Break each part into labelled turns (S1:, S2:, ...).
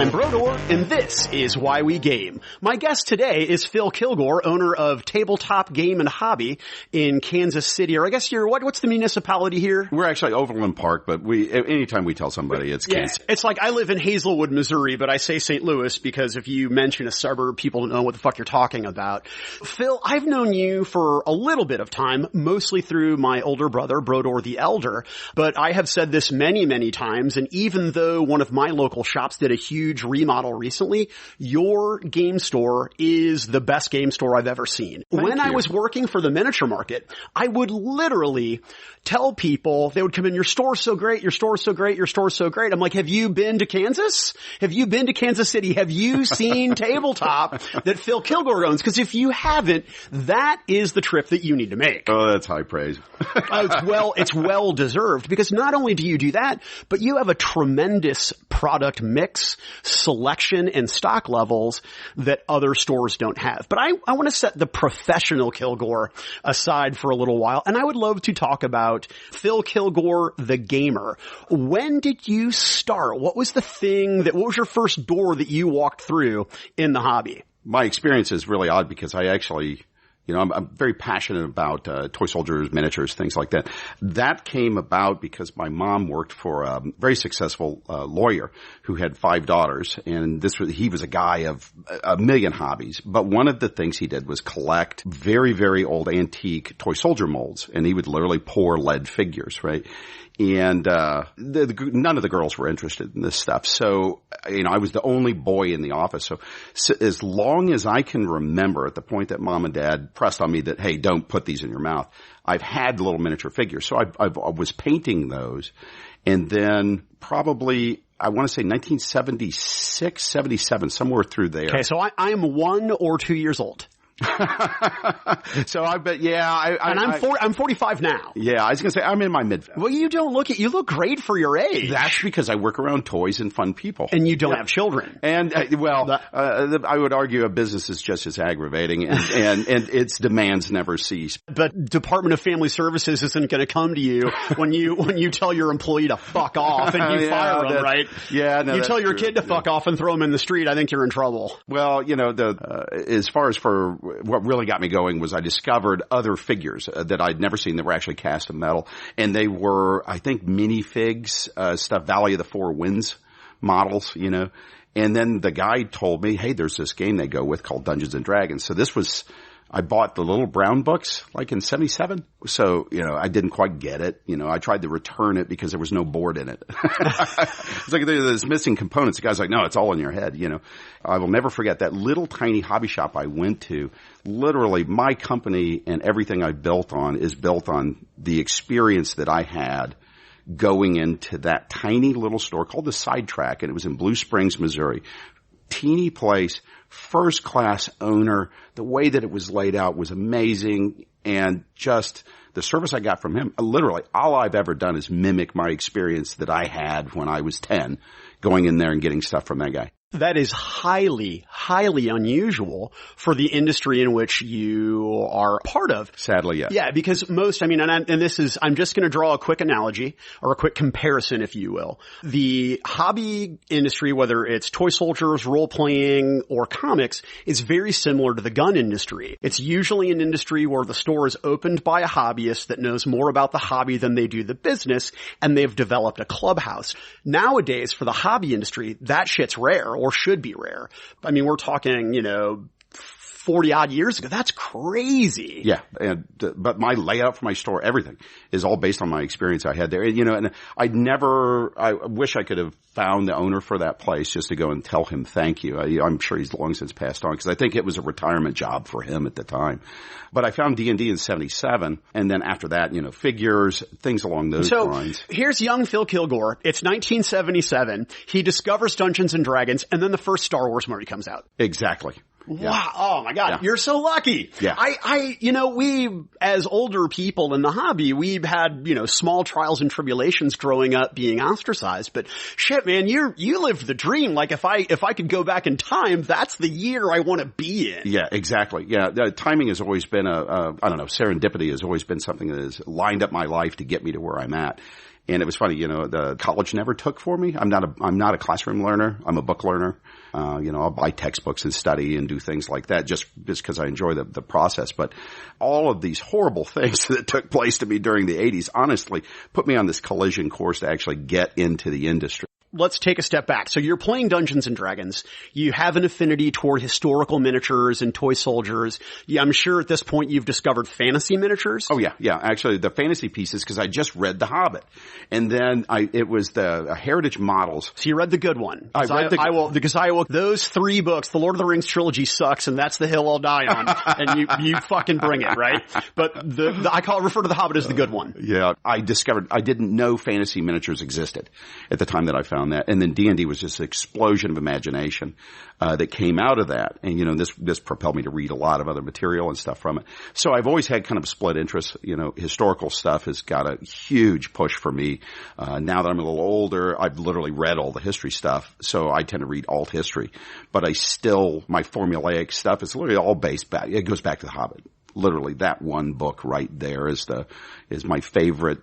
S1: I'm Brodor, and this is Why We Game. My guest today is Phil Kilgore, owner of Tabletop Game and Hobby in Kansas City. Or I guess what's the municipality here?
S2: We're actually Overland Park, but anytime we tell somebody it's Kansas.
S1: It's like I live in Hazelwood, Missouri, but I say St. Louis because if you mention a suburb, people don't know what the fuck you're talking about. Phil, I've known you for a little bit of time, mostly through my older brother, Brodor the Elder, but I have said this many, many times, and even though one of my local shops did a huge remodel recently, your game store is the best game store I've ever seen. When I was working for the miniature market, I would literally tell people, they would come in, your store's so great, your store's so great, your store's so great. I'm like, have you been to Kansas? Have you been to Kansas City? Have you seen Tabletop that Phil Kilgore owns? Because if you haven't, that is the trip that you need to make.
S2: Oh, that's high praise.
S1: It's well deserved because not only do you do that, but you have a tremendous product mix, selection, and stock levels that other stores don't have. But I want to set the professional Kilgore aside for a little while, and I would love to talk about Phil Kilgore, the gamer. When did you start? What was what was your first door that you walked through in the hobby?
S2: My experience is really odd because I actually, I'm very passionate about toy soldiers, miniatures, things like that. That came about because my mom worked for a very successful lawyer who had 5 daughters, and he was a guy of a million hobbies. But one of the things he did was collect very, very old antique toy soldier molds, and he would literally pour lead figures, right? And none of the girls were interested in this stuff. So, I was the only boy in the office. So as long as I can remember, at the point that mom and dad pressed on me that, hey, don't put these in your mouth, I've had little miniature figures. So I was painting those. And then probably, I want to say 1976, 77, somewhere through there.
S1: Okay, so I'm 1 or 2 years old.
S2: So I bet, yeah.
S1: I'm 45 now.
S2: Yeah, I was going to say, I'm in my mid.
S1: Well, you look great for your age.
S2: That's because I work around toys and fun people.
S1: And you don't have children.
S2: And, I would argue a business is just as aggravating and its demands never cease.
S1: But Department of Family Services isn't going to come to you when you tell your employee to fuck off and you fire them, right?
S2: Yeah, no,
S1: you tell your kid to fuck off and throw them in the street, I think you're in trouble.
S2: Well, as far as for what really got me going was I discovered other figures that I'd never seen that were actually cast of metal. And they were, I think, minifigs, stuff, Valley of the Four Winds models, And then the guy told me, hey, there's this game they go with called Dungeons and Dragons. So I bought the little brown books like in 77. So, I didn't quite get it. I tried to return it because there was no board in it. It's like there's missing components. The guy's like, no, it's all in your head. I will never forget that little tiny hobby shop I went to. Literally my company and everything I built on is built on the experience that I had going into that tiny little store called the Sidetrack. And it was in Blue Springs, Missouri. Teeny place. First class owner. The way that it was laid out was amazing, and just the service I got from him, literally all I've ever done is mimic my experience that I had when I was 10 going in there and getting stuff from that guy.
S1: That is highly, highly unusual for the industry in which you are part of.
S2: Sadly, yes.
S1: Yeah, because I'm just going to draw a quick analogy or a quick comparison, if you will. The hobby industry, whether it's toy soldiers, role-playing, or comics, is very similar to the gun industry. It's usually an industry where the store is opened by a hobbyist that knows more about the hobby than they do the business, and they've developed a clubhouse. Nowadays, for the hobby industry, that shit's rare. Or should be rare. I mean, we're talking, 40 odd years ago. That's crazy.
S2: Yeah. But my layout for my store, everything is all based on my experience I had there. And I wish I could have found the owner for that place just to go and tell him thank you. I'm sure he's long since passed on because I think it was a retirement job for him at the time. But I found D&D in 77. And then after that, figures, things along those lines.
S1: So here's young Phil Kilgore. It's 1977. He discovers Dungeons and Dragons, and then the first Star Wars movie comes out.
S2: Exactly.
S1: Yeah. Wow. Oh my God. Yeah. You're so lucky.
S2: Yeah.
S1: We, as older people in the hobby, we've had, small trials and tribulations growing up being ostracized, but shit, man, you lived the dream. Like if I could go back in time, that's the year I want to be in.
S2: Yeah, exactly. Yeah. Timing has always been serendipity has always been something that has lined up my life to get me to where I'm at. And it was funny, the college never took for me. I'm not a classroom learner. I'm a book learner. I'll buy textbooks and study and do things like that just because I enjoy the process. But all of these horrible things that took place to me during the 80s, honestly, put me on this collision course to actually get into the industry.
S1: Let's take a step back. So you're playing Dungeons and Dragons. You have an affinity toward historical miniatures and toy soldiers. Yeah, I'm sure at this point you've discovered fantasy miniatures.
S2: Oh yeah. Actually, the fantasy pieces, because I just read The Hobbit, and then it was the Heritage Models.
S1: So you read the good one. Those 3 books. The Lord of the Rings trilogy sucks, and that's the hill I'll die on. And you fucking bring it, right? But I refer to The Hobbit as the good one.
S2: Yeah, I didn't know fantasy miniatures existed at the time that I found that. And then D&D was just an explosion of imagination that came out of that. And, this propelled me to read a lot of other material and stuff from it. So I've always had kind of a split interest. Historical stuff has got a huge push for me. Now that I'm a little older, I've literally read all the history stuff. So I tend to read alt history. But my formulaic stuff is literally all based back. It goes back to The Hobbit. Literally that one book right there is my favorite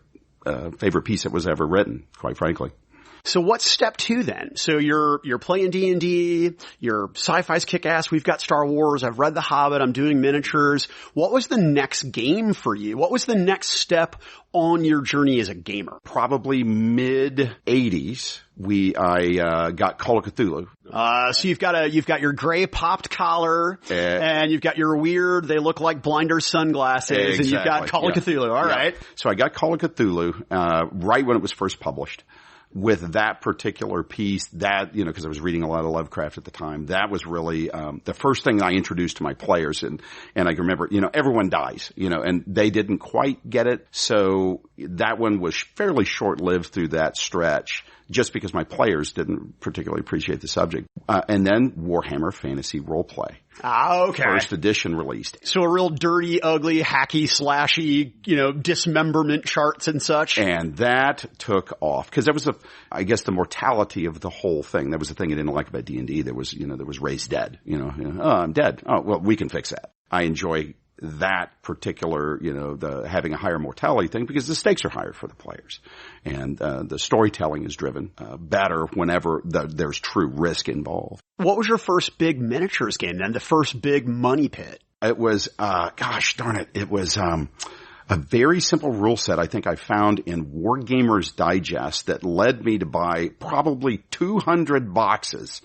S2: piece that was ever written, quite frankly.
S1: So what's step 2 then? So you're playing D&D, your sci-fi's kick-ass, we've got Star Wars, I've read The Hobbit, I'm doing miniatures. What was the next game for you? What was the next step on your journey as a gamer?
S2: Probably mid-80s. I got Call of Cthulhu.
S1: So you've got your gray popped collar, and you've got your weird, they look like blinders sunglasses, exactly. And you've got Call of Cthulhu. All right.
S2: So I got Call of Cthulhu, right when it was first published. With that particular piece, because I was reading a lot of Lovecraft at the time, that was really the first thing I introduced to my players. And I can remember, everyone dies, and they didn't quite get it. So that one was fairly short-lived through that stretch, just because my players didn't particularly appreciate the subject. And then Warhammer Fantasy Roleplay.
S1: Okay.
S2: First edition released.
S1: So a real dirty, ugly, hacky, slashy, dismemberment charts and such.
S2: And that took off. Because that was I guess the mortality of the whole thing. That was the thing I didn't like about D&D. There was raised dead. Oh, I'm dead. Oh, well, we can fix that. I enjoy that particular, the having a higher mortality thing because the stakes are higher for the players. And the storytelling is driven better whenever there's true risk involved.
S1: What was your first big miniatures game then? The first big money pit?
S2: It was, gosh darn it. It was a very simple rule set I think I found in Wargamers Digest that led me to buy probably 200 boxes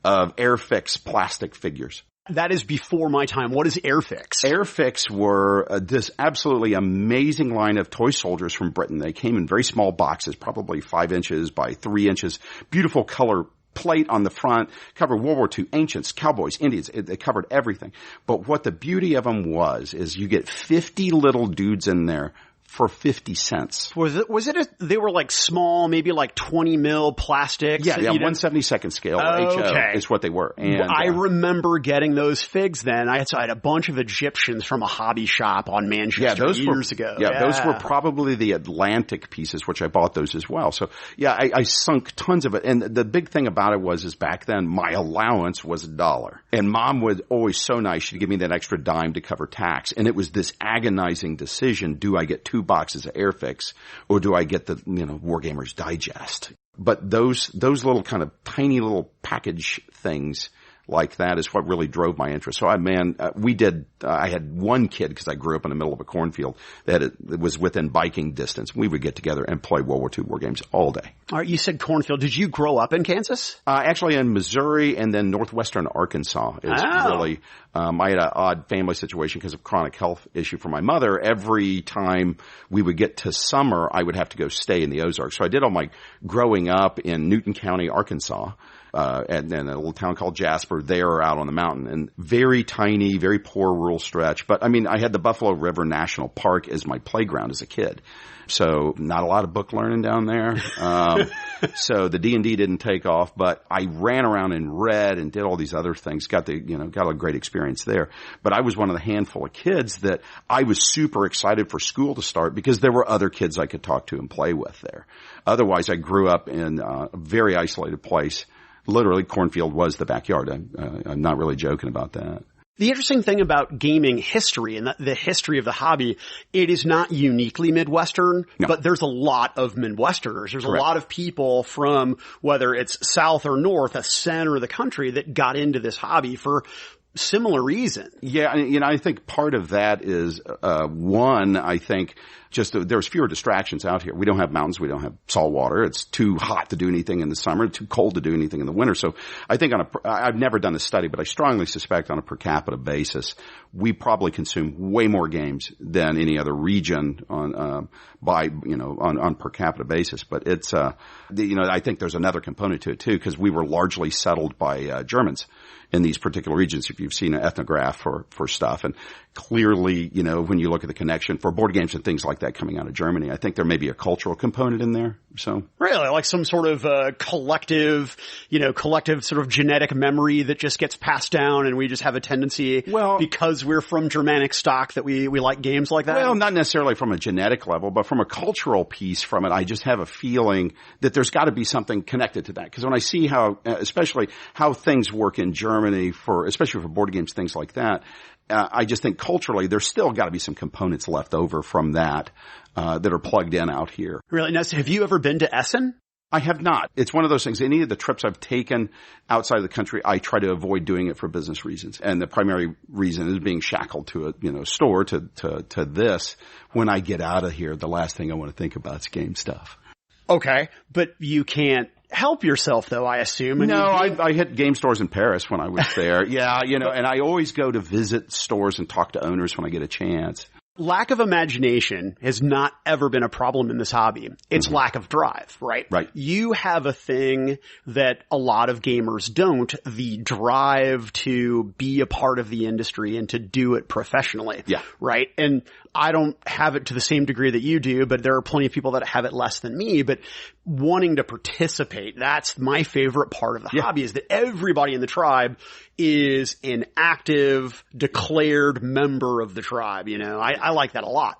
S2: of Airfix plastic figures.
S1: That is before my time. What is Airfix?
S2: Airfix were this absolutely amazing line of toy soldiers from Britain. They came in very small boxes, probably 5 inches by 3 inches. Beautiful color plate on the front, covered World War II, ancients, cowboys, Indians. They covered everything. But what the beauty of them is you get 50 little dudes in there for 50 cents.
S1: They were like small, maybe like 20 mil plastics?
S2: Yeah, 1/72nd scale.
S1: Okay.
S2: HO is what they were. And
S1: I remember getting those figs then. I had a bunch of Egyptians from a hobby shop on Manchester years ago.
S2: Yeah, those were probably the Atlantic pieces, which I bought those as well. So yeah, I sunk tons of it. And the big thing about it is back then my allowance was $1. And Mom was always so nice. She'd give me that extra dime to cover tax. And it was this agonizing decision. Do I get 2 boxes of Airfix or do I get the, Wargamers Digest? But those little kind of tiny little package things like that is what really drove my interest. So I had one kid because I grew up in the middle of a cornfield that it was within biking distance. We would get together and play World War II war games all day.
S1: All right. You said cornfield. Did you grow up in Kansas?
S2: Actually in Missouri and then northwestern Arkansas is really, I had an odd family situation because of chronic health issue for my mother. Every time we would get to summer, I would have to go stay in the Ozarks. So I did all my growing up in Newton County, Arkansas. And then a little town called Jasper there out on the mountain, and very tiny, very poor rural stretch. But I mean, I had the Buffalo River National Park as my playground as a kid. So not a lot of book learning down there. So the D&D didn't take off, but I ran around and read and did all these other things, got a great experience there. But I was one of the handful of kids that I was super excited for school to start because there were other kids I could talk to and play with there. Otherwise, I grew up in a very isolated place. Literally, cornfield was the backyard. I'm not really joking about that.
S1: The interesting thing about gaming history and the history of the hobby, it is not uniquely Midwestern, but there's a lot of Midwesterners. There's a lot of people from, whether it's south or north, the center of the country, that got into this hobby for similar reasons.
S2: Yeah, I think part of that is, one, I think just there's fewer distractions out here. We don't have mountains. We don't have salt water. It's too hot to do anything in the summer, too cold to do anything in the winter. So I think I've never done this study, but I strongly suspect on a per capita basis, we probably consume way more games than any other region on per capita basis. But it's, I think there's another component to it too, because we were largely settled by, Germans in these particular regions, if you've seen an ethnograph for stuff. And clearly, when you look at the connection for board games and things like that coming out of Germany, I think there may be a cultural component in there. So
S1: really, like some sort of collective sort of genetic memory that just gets passed down, and we just have a tendency, because we're from Germanic stock, that we like games like that?
S2: Well, not necessarily from a genetic level, but from a cultural piece from it, I just have a feeling that there's got to be something connected to that. Because when I see especially how things work in Germany especially for board games, things like that, I just think culturally there's still got to be some components left over from that are plugged in out here.
S1: Really? Now, so have you ever been to Essen?
S2: I have not. It's one of those things. Any of the trips I've taken outside of the country, I try to avoid doing it for business reasons. And the primary reason is being shackled to a store to this. When I get out of here, the last thing I want to think about is game stuff.
S1: Okay. But you can't help yourself, though, I assume.
S2: No, I hit game stores in Paris when I was there. Yeah, and I always go to visit stores and talk to owners when I get a chance.
S1: Lack of imagination has not ever been a problem in this hobby. It's lack of drive, right?
S2: Right.
S1: You have a thing that a lot of gamers don't, the drive to be a part of the industry and to do it professionally.
S2: Yeah.
S1: Right? And I don't have it to the same degree that you do, but there are plenty of people that have it less than me. But wanting to participate, that's my favorite part of the hobby, is that everybody in the tribe is an active, declared member of the tribe. I like that a lot.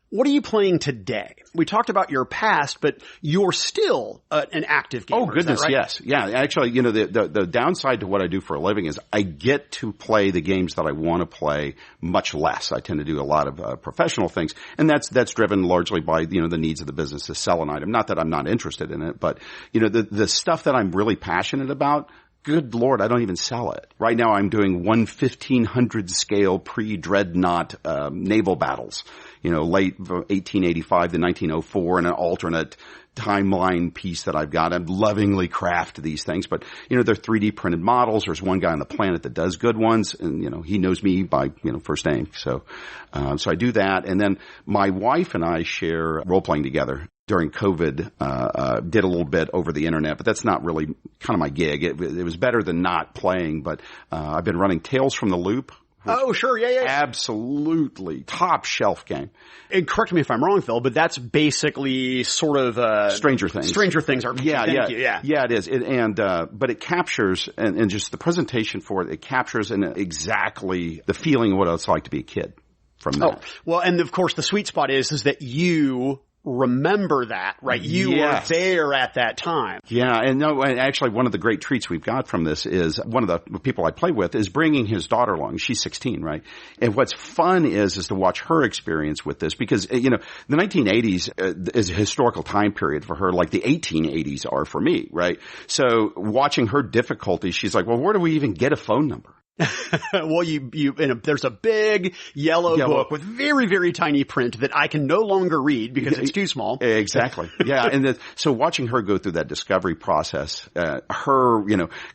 S1: What are you playing today? We talked about your past, but you're still an active gamer.
S2: Oh, goodness,
S1: right?
S2: yes. Yeah, actually, the downside to what I do for a living is I get to play the games that I want to play much less. I tend to do a lot of professional things, and that's driven largely by, the needs of the business to sell an item. Not that I'm not interested in it, but, the stuff that I'm really passionate about, good Lord, I don't even sell it. Right now I'm doing 1/1500 scale pre-dreadnought naval battles, late 1885 to 1904, and an alternate timeline piece that I've got. I lovingly craft these things, but, they're 3D printed models. There's one guy on the planet that does good ones, and, he knows me by, first name. So I do that. And then my wife and I share role-playing together. During COVID, did a little bit over the internet, but that's not really kind of my gig. It was better than not playing, but I've been running Tales from the Loop.
S1: Oh, sure. Yeah.
S2: Absolutely top shelf game.
S1: And correct me if I'm wrong, Phil, but that's basically sort of
S2: Stranger Things.
S1: Stranger Things RPG.
S2: Yeah, it is. But it captures, and just the presentation for it captures exactly the feeling of what it's like to be a kid from that.
S1: Oh, well, and of course the sweet spot is that you remember that, right? You were there at that time.
S2: Yeah, and actually one of the great treats we've got from this is one of the people I play with is bringing his daughter along. She's 16, right? And what's fun is to watch her experience with this, because, the 1980s is a historical time period for her, like the 1880s are for me, right? So watching her difficulty, she's like, well, where do we even get a phone number?
S1: Well, there's a big yellow book with very, very tiny print that I can no longer read because it's too small.
S2: Exactly. Yeah. And so watching her go through that discovery process, her,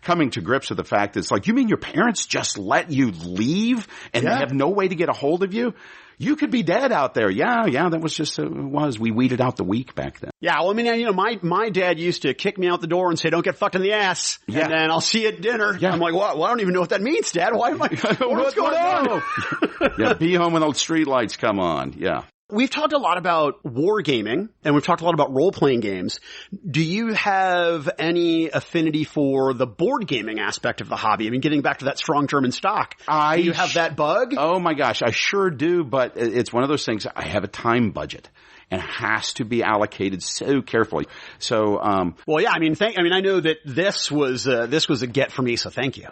S2: coming to grips with the fact that it's like, you mean your parents just let you leave and they have no way to get a hold of you? You could be dead out there. Yeah, that was just, we weeded out the weak back then.
S1: Yeah, well, I mean, my dad used to kick me out the door and say, don't get fucked in the ass. Yeah. And then I'll see you at dinner. Yeah. I'm like, well, I don't even know what that means, Dad. Why am I, what's going on?
S2: Yeah, be home when the street lights come on. Yeah.
S1: We've talked a lot about wargaming, and we've talked a lot about role-playing games. Do you have any affinity for the board gaming aspect of the hobby? I mean, getting back to that strong German stock. Do you have that bug?
S2: Oh my gosh, I sure do, but it's one of those things. I have a time budget. and has to be allocated so carefully. So,
S1: well, yeah, I mean, I know that this was a get for me, so thank you.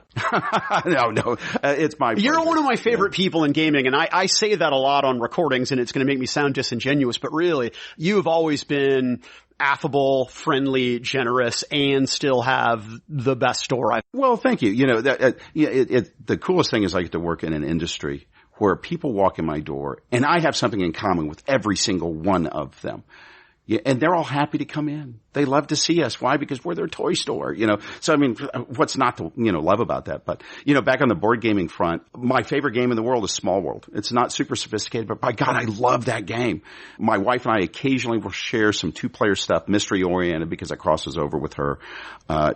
S2: No, it's my pleasure.
S1: You're one of my favorite people in gaming, and I say that a lot on recordings, and it's going to make me sound disingenuous, but really, you have always been affable, friendly, generous, and still have the best store.
S2: Well, thank you. You know, the coolest thing is I get to work in an industry where people walk in my door, and I have something in common with every single one of them. Yeah, and they're all happy to come in. They love to see us. Why? Because we're their toy store, you know. So, I mean, what's not to, love about that? But, back on the board gaming front, my favorite game in the world is Small World. It's not super sophisticated, but by God, I love that game. My wife and I occasionally will share some two-player stuff, mystery-oriented, because it crosses over with her.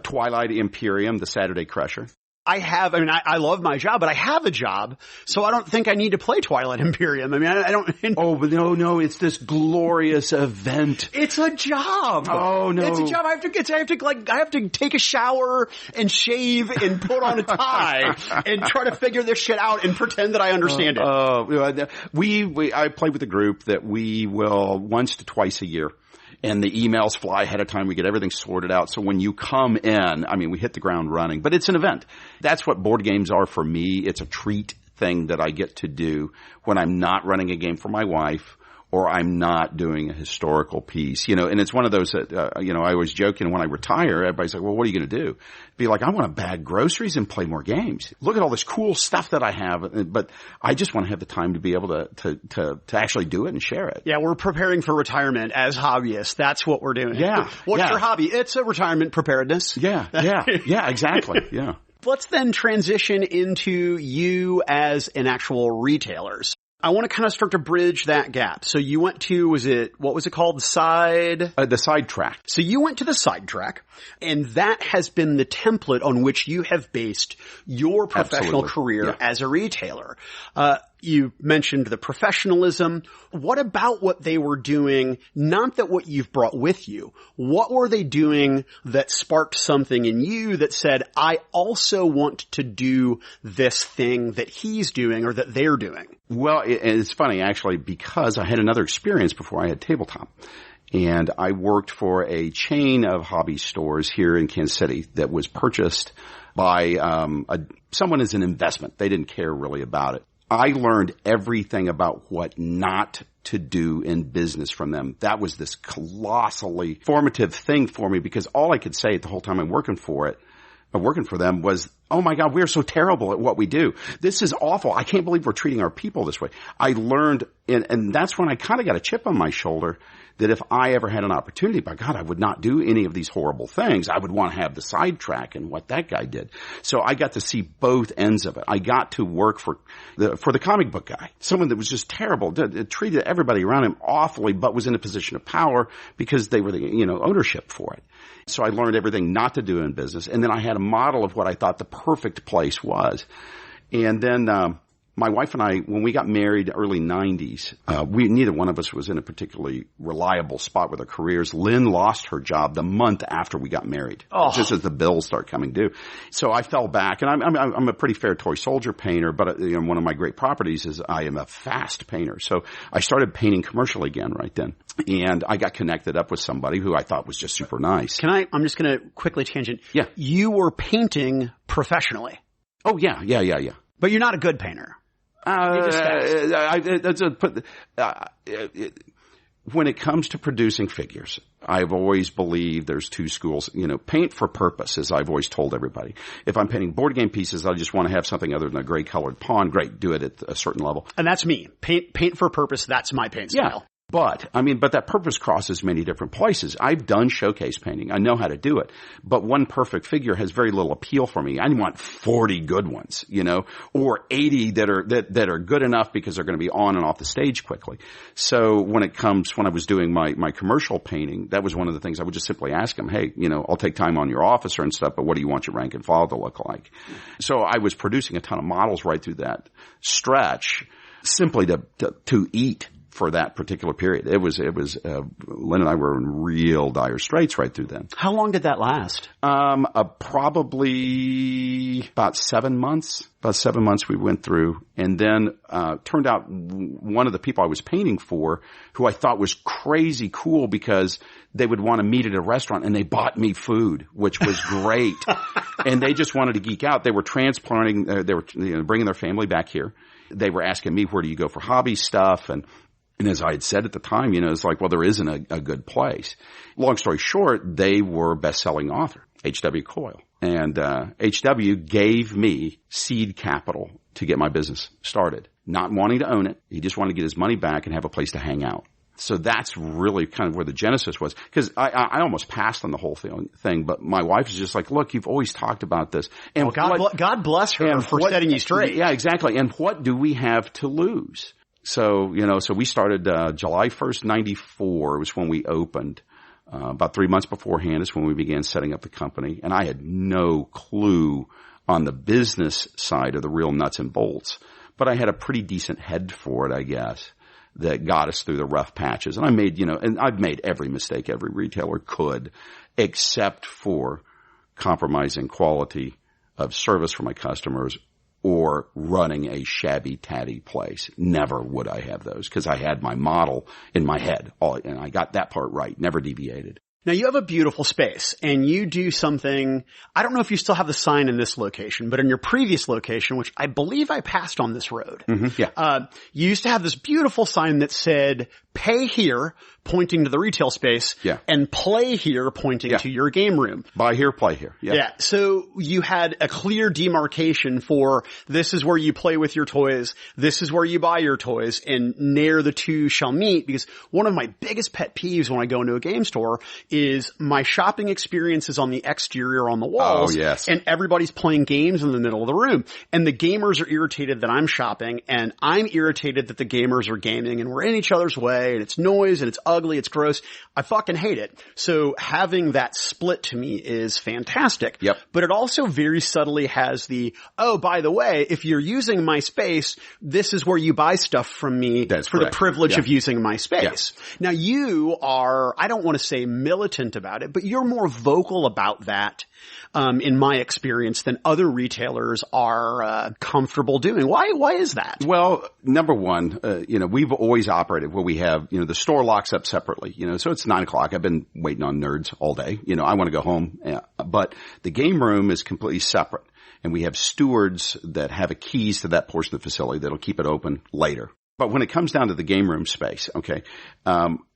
S2: Twilight Imperium, the Saturday Crusher.
S1: I love my job, but I have a job, so I don't think I need to play Twilight Imperium. I mean, I don't.
S2: Oh, but no, it's this glorious event.
S1: It's a job.
S2: Oh, no.
S1: It's a job. I have to take a shower and shave and put on a tie and try to figure this shit out and pretend that I understand it.
S2: I play with a group that we will once to twice a year. And the emails fly ahead of time. We get everything sorted out. So when you come in, I mean, we hit the ground running. But it's an event. That's what board games are for me. It's a treat thing that I get to do when I'm not running a game for my wife or I'm not doing a historical piece. And it's one of those that, I always joke, when I retire, everybody's like, well, what are you going to do? Be like, I want to bag groceries and play more games. Look at all this cool stuff that I have, but I just want to have the time to be able to actually do it and share it.
S1: Yeah, we're preparing for retirement as hobbyists. That's what we're doing.
S2: Yeah.
S1: What's your hobby? It's a retirement preparedness.
S2: Yeah, exactly. Yeah.
S1: Let's then transition into you as an actual retailer. I want to kind of start to bridge that gap. So you went to, what was it called? The
S2: side track.
S1: So you went to the side track, and that has been the template on which you have based your professional career as a retailer. You mentioned the professionalism. What about what they were doing? Not that what you've brought with you. What were they doing that sparked something in you that said, I also want to do this thing that he's doing or that they're doing?
S2: Well, it's funny, actually, because I had another experience before I had Tabletop. And I worked for a chain of hobby stores here in Kansas City that was purchased by someone as an investment. They didn't care really about it. I learned everything about what not to do in business from them. That was this colossally formative thing for me because all I could say the whole time I'm working for them was, oh my God, we're so terrible at what we do. This is awful. I can't believe we're treating our people this way. I learned, and that's when I kind of got a chip on my shoulder that if I ever had an opportunity, by God, I would not do any of these horrible things. I would want to have the sidetrack and what that guy did. So I got to see both ends of it. I got to work for the comic book guy, someone that was just terrible, treated everybody around him awfully, but was in a position of power because they were the, ownership for it. So I learned everything not to do in business. And then I had a model of what I thought the perfect place was. And then, my wife and I, when we got married early 90s, neither one of us was in a particularly reliable spot with our careers. Lynn lost her job the month after we got married, just as the bills start coming due. So I fell back, and I'm a pretty fair toy soldier painter, but one of my great properties is I am a fast painter. So I started painting commercially again right then. And I got connected up with somebody who I thought was just super nice.
S1: I'm just going to quickly tangent.
S2: Yeah.
S1: You were painting professionally.
S2: Oh, yeah.
S1: But you're not a good painter.
S2: When it comes to producing figures, I've always believed there's two schools. Paint for purpose, as I've always told everybody. If I'm painting board game pieces, I just want to have something other than a gray colored pawn. Great, do it at a certain level.
S1: And that's me. Paint for purpose, that's my paint style.
S2: Yeah. But that purpose crosses many different places. I've done showcase painting. I know how to do it. But one perfect figure has very little appeal for me. I want 40 good ones, or 80 that are good enough because they're going to be on and off the stage quickly. So when I was doing my commercial painting, that was one of the things I would just simply ask them, hey, I'll take time on your officer and stuff, but what do you want your rank and file to look like? So I was producing a ton of models right through that stretch simply to eat. for that particular period. It was, Lynn and I were in real dire straits right through then.
S1: How long did that last?
S2: Probably about 7 months. About 7 months we went through, and then turned out one of the people I was painting for, who I thought was crazy cool because they would want to meet at a restaurant, and they bought me food, which was great. And they just wanted to geek out. They were transplanting, they were bringing their family back here. They were asking me, where do you go for hobby stuff? And as I had said at the time, it's like, well, there isn't a good place. Long story short, they were best-selling author, H.W. Coyle. And H.W. gave me seed capital to get my business started, not wanting to own it. He just wanted to get his money back and have a place to hang out. So that's really kind of where the genesis was. Because I almost passed on the whole thing, but my wife is just like, look, you've always talked about this. And
S1: God bless her for setting you straight.
S2: Yeah, exactly. And what do we have to lose? So, so we started July 1st, 94 was when we opened. About 3 months beforehand is when we began setting up the company. And I had no clue on the business side of the real nuts and bolts. But I had a pretty decent head for it, I guess, that got us through the rough patches. And I made, and I've made every mistake every retailer could, except for compromising quality of service for my customers or running a shabby tatty place. Never would I have those, because I had my model in my head, and I got that part right, never deviated.
S1: Now, you have a beautiful space, and you do something, I don't know if you still have the sign in this location, but in your previous location, which I believe I passed on this road,
S2: yeah.
S1: You used to have this beautiful sign that said, pay here, pointing to the retail space, and play here, pointing to your game room.
S2: Buy here, play here. Yeah.
S1: So you had a clear demarcation for, this is where you play with your toys, this is where you buy your toys, and ne'er the two shall meet, because one of my biggest pet peeves when I go into a game store is my shopping experience is on the exterior on the walls.
S2: Oh, yes.
S1: And everybody's playing games in the middle of the room. And the gamers are irritated that I'm shopping, and I'm irritated that the gamers are gaming, and we're in each other's way, and it's noise, and it's ugly, it's gross. I fucking hate it. So having that split to me is fantastic.
S2: Yep.
S1: But it also very subtly has the, oh, by the way, if you're using my space, this is where you buy stuff from me
S2: That's
S1: for
S2: correct.
S1: the privilege
S2: Yeah.
S1: of using my space. Yeah. Now you are, I don't want to say militant about it, but you're more vocal about that, in my experience, than other retailers are comfortable doing. Why is that?
S2: Well, number one, we've always operated where we have, the store locks up separately, so it's 9:00. I've been waiting on nerds all day. I want to go home, but the game room is completely separate, and we have stewards that have keys to that portion of the facility that'll keep it open later. But when it comes down to the game room space, okay,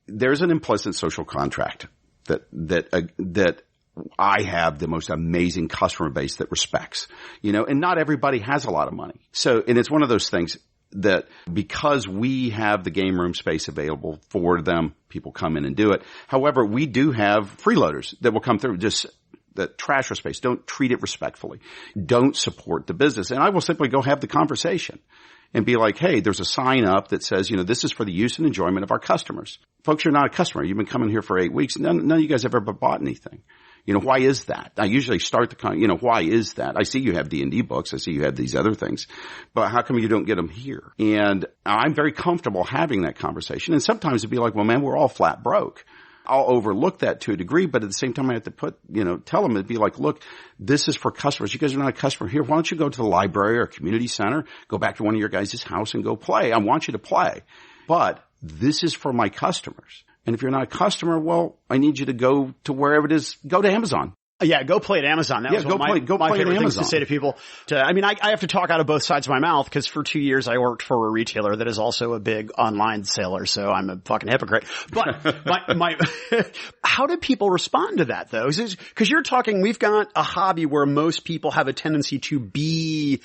S2: there's an implicit social contract that I have the most amazing customer base that respects, and not everybody has a lot of money. So, and it's one of those things that because we have the game room space available for them, people come in and do it. However, we do have freeloaders that will come through, just that trash our space. Don't treat it respectfully. Don't support the business. And I will simply go have the conversation and be like, hey, there's a sign up that says, this is for the use and enjoyment of our customers. Folks, you're not a customer. You've been coming here for 8 weeks. None of you guys have ever bought anything. Why is that? I usually start why is that? I see you have D&D books. I see you have these other things, but how come you don't get them here? And I'm very comfortable having that conversation. And sometimes it'd be like, well, man, we're all flat broke. I'll overlook that to a degree, but at the same time I have to tell them, it'd be like, look, this is for customers. You guys are not a customer here. Why don't you go to the library or community center, go back to one of your guys' house and go play. I want you to play, but this is for my customers. And if you're not a customer, well, I need you to go to wherever it is. Go to Amazon.
S1: Yeah, go play at Amazon. That was one of my favorite things to say to people. I have to talk out of both sides of my mouth, because for 2 years I worked for a retailer that is also a big online seller, so I'm a fucking hypocrite. But how do people respond to that though? Because you're talking, we've got a hobby where most people have a tendency to be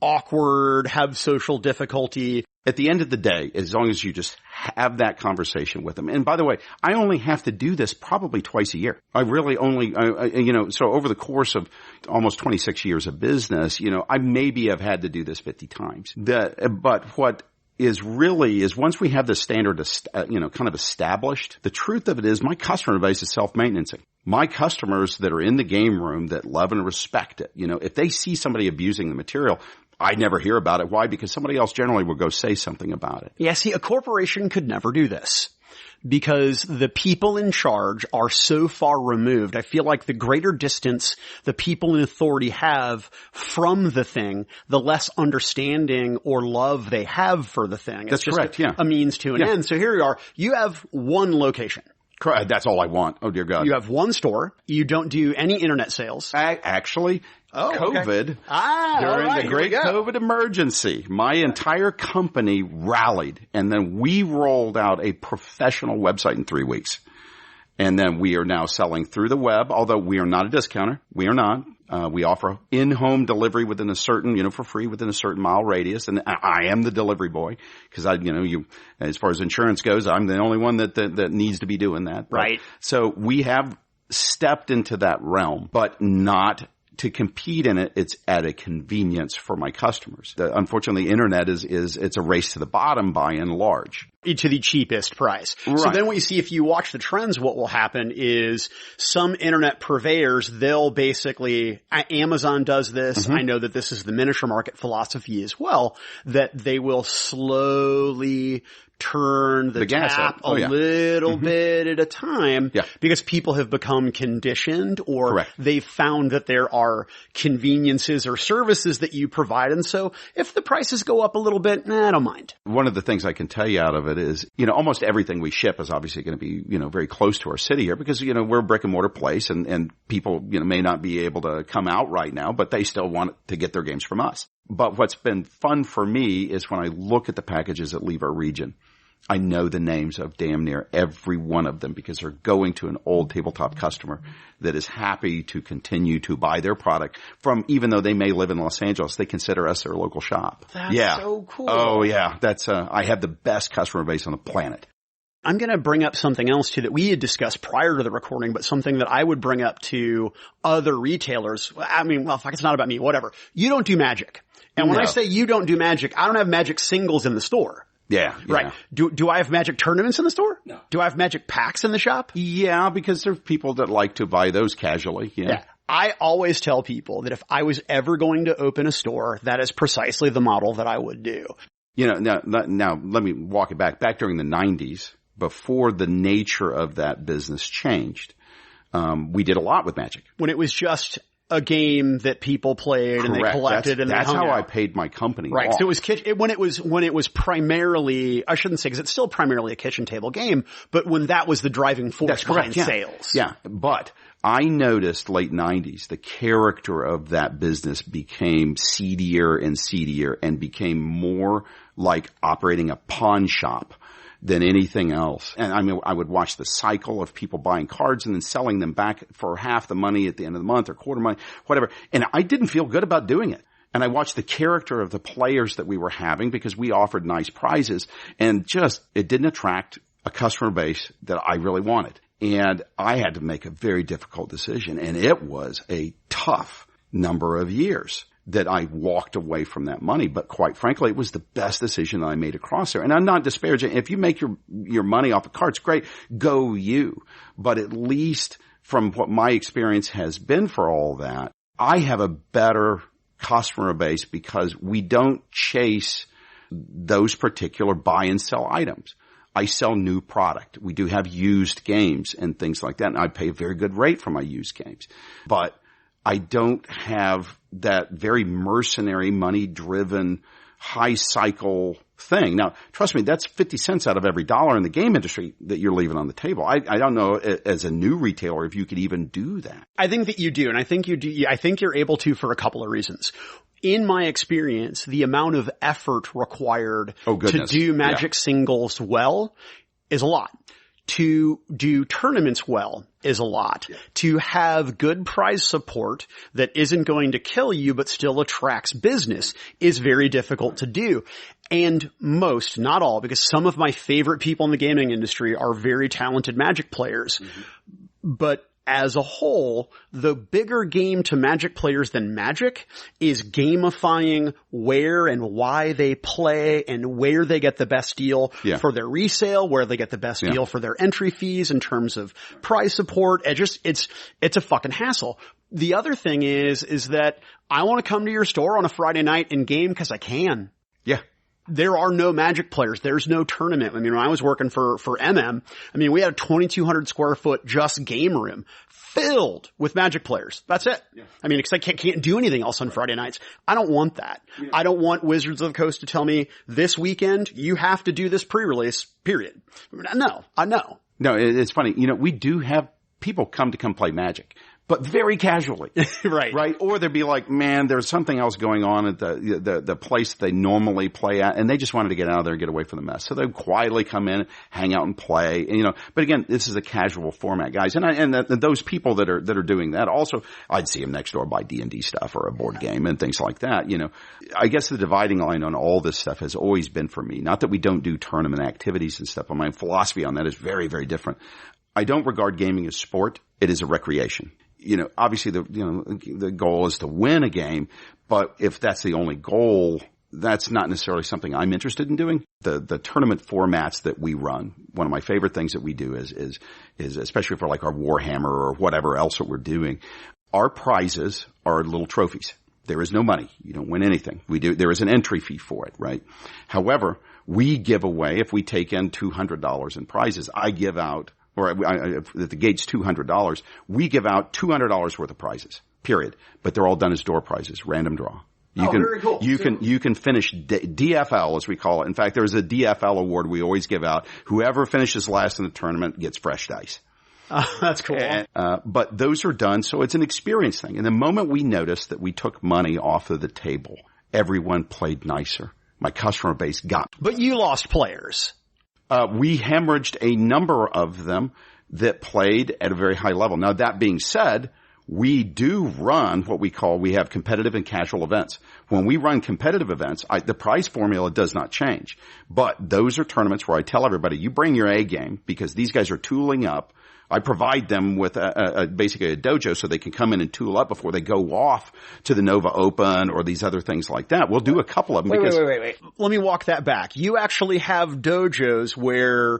S1: awkward, have social difficulty.
S2: At the end of the day, as long as you just have that conversation with them. And by the way, I only have to do this probably twice a year. I really only, so over the course of almost 26 years of business, I maybe have had to do this 50 times. But what is once we have the standard, kind of established, the truth of it is my customer base is self-maintenancing. My customers that are in the game room that love and respect it, if they see somebody abusing the material, I never hear about it. Why? Because somebody else generally will go say something about it.
S1: Yeah, see, a corporation could never do this because the people in charge are so far removed. I feel like the greater distance the people in authority have from the thing, the less understanding or love they have for the thing.
S2: That's correct,
S1: a means to an end. So here you are. You have one location.
S2: Correct. That's all I want. Oh, dear God.
S1: You have one store. You don't do any internet sales.
S2: Actually, COVID,
S1: okay.
S2: during the great COVID emergency, my entire company rallied, and then we rolled out a professional website in 3 weeks. And then we are now selling through the web, although we are not a discounter. We are not. We offer in-home delivery within a certain, for free within a certain mile radius. And I am the delivery boy because as far as insurance goes, I'm the only one that needs to be doing that.
S1: Right.
S2: So we have stepped into that realm, but not to compete in it. It's at a convenience for my customers. Unfortunately, internet it's a race to the bottom by and large.
S1: To the cheapest price.
S2: Right.
S1: So then what you see, if you watch the trends, what will happen is some internet purveyors, they'll basically, Amazon does this. Mm-hmm. I know that this is the miniature market philosophy as well, that they will slowly turn the tap a little bit at a time because people have become conditioned or they've found that there are conveniences or services that you provide. And so if the prices go up a little bit, I don't mind.
S2: One of the things I can tell you out of it is, almost everything we ship is obviously going to be, very close to our city here because, we're a brick and mortar place and people, may not be able to come out right now, but they still want to get their games from us. But what's been fun for me is when I look at the packages that leave our region, I know the names of damn near every one of them because they're going to an old tabletop customer that is happy to continue to buy their product from, even though they may live in Los Angeles, they consider us their local shop.
S1: That's so cool.
S2: Oh yeah. That's, I have the best customer base on the planet.
S1: I'm going to bring up something else too that we had discussed prior to the recording, but something that I would bring up to other retailers. I mean, well, fuck, it's not about me, whatever. You don't do Magic. And when I say you don't do Magic, I don't have Magic singles in the store.
S2: Yeah.
S1: Right. Do I have Magic tournaments in the store?
S2: No.
S1: Do I have Magic packs in the shop?
S2: Yeah, because there's people that like to buy those casually. Yeah.
S1: I always tell people that if I was ever going to open a store, that is precisely the model that I would do.
S2: Now let me walk it back. Back during the 90s, before the nature of that business changed, we did a lot with Magic.
S1: When it was just a game that people played and they collected and they hung out.
S2: That's how I paid my company
S1: Right.
S2: off.
S1: So it was when it was primarily, I shouldn't say because it's still primarily a kitchen table game, but when that was the driving force behind sales.
S2: Yeah. But I noticed late 90s, the character of that business became seedier and seedier and became more like operating a pawn shop than anything else. And I mean, I would watch the cycle of people buying cards and then selling them back for half the money at the end of the month or quarter money, whatever. And I didn't feel good about doing it. And I watched the character of the players that we were having because we offered nice prizes and it didn't attract a customer base that I really wanted. And I had to make a very difficult decision. And it was a tough number of years that I walked away from that money. But quite frankly, it was the best decision that I made across there. And I'm not disparaging. If you make your money off of cards, great, go you. But at least from what my experience has been for all that, I have a better customer base because we don't chase those particular buy and sell items. I sell new product. We do have used games and things like that. And I pay a very good rate for my used games. But I don't have that very mercenary, money-driven, high-cycle thing. Now, trust me, that's 50 cents out of every dollar in the game industry that you're leaving on the table. I don't know as a new retailer if you could even do that.
S1: I think that you do, and I think you do. I think you're able to for a couple of reasons. In my experience, the amount of effort required to do Magic singles well is a lot. To do tournaments well is a lot. Yeah. To have good prize support that isn't going to kill you but still attracts business is very difficult to do. And most, not all, because some of my favorite people in the gaming industry are very talented Magic players. Mm-hmm. But as a whole, the bigger game to Magic players than Magic is gamifying where and why they play and where they get the best deal for their resale, where they get the best deal for their entry fees in terms of prize support. It's a fucking hassle. The other thing is that I want to come to your store on a Friday night and game because I can.
S2: Yeah.
S1: There are no Magic players. There's no tournament. I mean, when I was working for MM, I mean, we had a 2,200 square foot just game room filled with Magic players. That's it. Yeah. I mean, because I can't do anything else on Friday nights. I don't want that. Yeah. I don't want Wizards of the Coast to tell me this weekend you have to do this pre-release, period. No, I know.
S2: No, it's funny. You know, we do have people come play Magic. But very casually.
S1: Right.
S2: Right? Or they'd be like, man, there's something else going on at the place they normally play at, and they just wanted to get out of there and get away from the mess. So they'd quietly come in, hang out and play, and, you know, but again, this is a casual format, guys. And those people that are doing that also, I'd see them next door buy D&D stuff or a board game and things like that, you know. I guess the dividing line on all this stuff has always been for me, not that we don't do tournament activities and stuff, but my philosophy on that is very, very different. I don't regard gaming as sport. It is a recreation. You know, obviously the goal is to win a game, but if that's the only goal, that's not necessarily something I'm interested in doing. The tournament formats that we run, one of my favorite things that we do is especially for like our Warhammer or whatever else that we're doing, our prizes are little trophies. There is no money. You don't win anything. There is an entry fee for it, right? However, we give away, if we take in $200 in prizes, I give out, or at the gate's $200, we give out $200 worth of prizes, period. But they're all done as door prizes, random draw.
S1: Very cool.
S2: You can finish DFL, as we call it. In fact, there's a DFL award we always give out. Whoever finishes last in the tournament gets fresh dice.
S1: That's cool.
S2: But those are done, so it's an experience thing. And the moment we noticed that we took money off of the table, everyone played nicer. My customer base got.
S1: But you lost players.
S2: We hemorrhaged a number of them that played at a very high level. Now, that being said, we do run we have competitive and casual events. When we run competitive events, the prize formula does not change. But those are tournaments where I tell everybody, you bring your A game because these guys are tooling up. I provide them with basically a dojo so they can come in and tool up before they go off to the Nova Open or these other things like that. We'll do a couple of them.
S1: Wait. Let me walk that back. You actually have dojos where,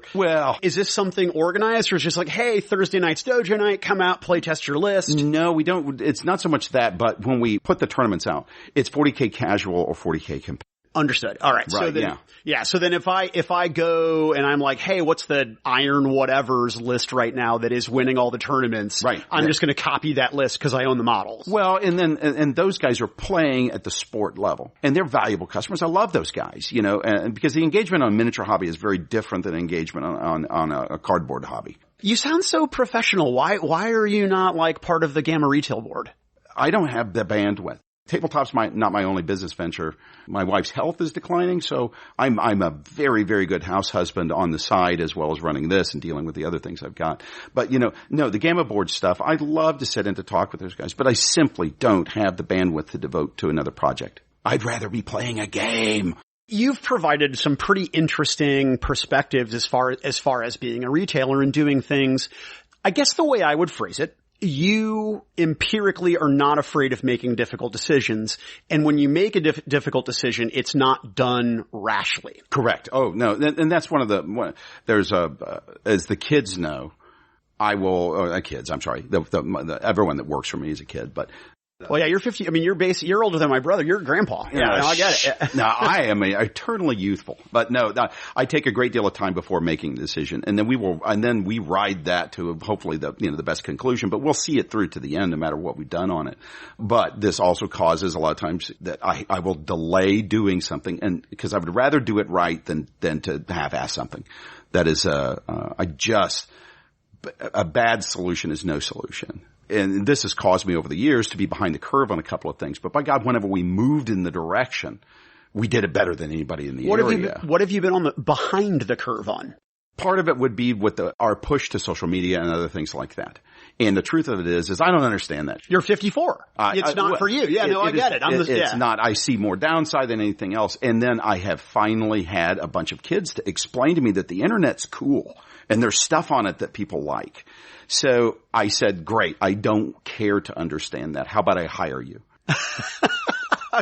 S1: is this something organized or is it just like, hey, Thursday night's dojo night, come out, play test your list?
S2: No, we don't. It's not so much that, but when we put the tournaments out, it's 40K casual or 40K competitive.
S1: Understood. All right. So then, so then if I go and I'm like, hey, what's the Iron Whatevers list right now that is winning all the tournaments?
S2: Right.
S1: I'm just going to copy that list because I own the models.
S2: Well, and those guys are playing at the sport level and they're valuable customers. I love those guys, you know, and because the engagement on a miniature hobby is very different than engagement on a cardboard hobby.
S1: You sound so professional. Why are you not like part of the Gamma Retail Board?
S2: I don't have the bandwidth. Tabletop's not my only business venture. My wife's health is declining, so I'm a very, very good house husband on the side as well as running this and dealing with the other things I've got. But, you know, no, the Gamma Board stuff, I'd love to sit in to talk with those guys, but I simply don't have the bandwidth to devote to another project. I'd rather be playing a game.
S1: You've provided some pretty interesting perspectives as far as being a retailer and doing things. I guess the way I would phrase it, you empirically are not afraid of making difficult decisions. And when you make a difficult decision, it's not done rashly.
S2: Correct. Oh, no. And that's there's as the kids know, everyone that works for me is a kid, but.
S1: Well, yeah, you're 50. I mean, you're older than my brother. You're grandpa. Yeah, I get it.
S2: No, I am eternally youthful, but no, I take a great deal of time before making the decision, and then we ride that to hopefully the best conclusion, but we'll see it through to the end no matter what we've done on it. But this also causes a lot of times that I will delay doing something, and because I would rather do it right than to half-ass something. That is, a bad solution is no solution. And this has caused me over the years to be behind the curve on a couple of things. But by God, whenever we moved in the direction, we did it better than anybody in the area.
S1: What have you been behind the curve on?
S2: Part of it would be with our push to social media and other things like that. And the truth of it is I don't understand that.
S1: You're 54. It's not for you. Yeah, I get it.
S2: It's not. I see more downside than anything else. And then I have finally had a bunch of kids to explain to me that the internet's cool and there's stuff on it that people like. So I said, great, I don't care to understand that. How about I hire you?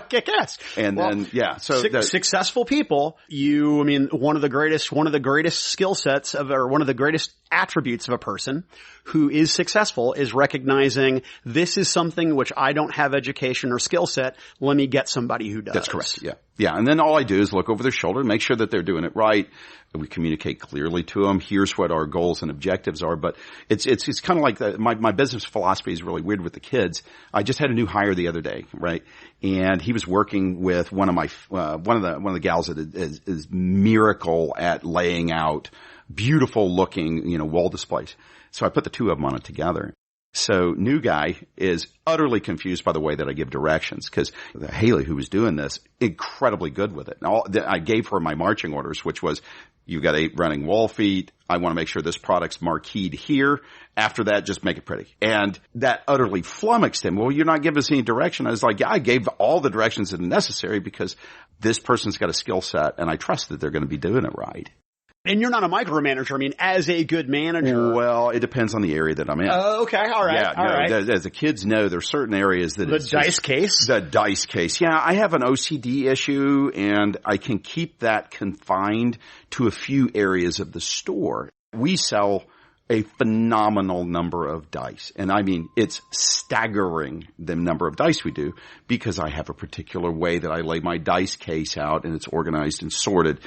S1: Kick ass.
S2: And then, yeah. So
S1: successful people, one of the greatest skill sets one of the greatest attributes of a person who is successful is recognizing this is something which I don't have education or skill set. Let me get somebody who does.
S2: That's correct. Yeah. Yeah. And then all I do is look over their shoulder, make sure that they're doing it right. We communicate clearly to them. Here's what our goals and objectives are. But it's kind of like my business philosophy is really weird with the kids. I just had a new hire the other day, right? And he was working with one of the gals that is miracle at laying out beautiful looking, wall displays. So I put the two of them on it together. So new guy is utterly confused by the way that I give directions because Haley, who was doing this, incredibly good with it. I gave her my marching orders, which was, you've got 8 running wall feet. I want to make sure this product's marqueed here. After that, just make it pretty. And that utterly flummoxed him. Well, you're not giving us any direction. I was like, yeah, I gave all the directions that are necessary because this person's got a skill set and I trust that they're going to be doing it right.
S1: And you're not a micromanager. I mean, as a good manager.
S2: Well, it depends on the area that I'm in.
S1: Oh, okay. All right.
S2: Yeah,
S1: all right.
S2: As the kids know, there's certain areas that
S1: the dice case?
S2: The dice case. Yeah, I have an OCD issue and I can keep that confined to a few areas of the store. We sell a phenomenal number of dice. And I mean, it's staggering the number of dice we do because I have a particular way that I lay my dice case out and it's organized and sorted.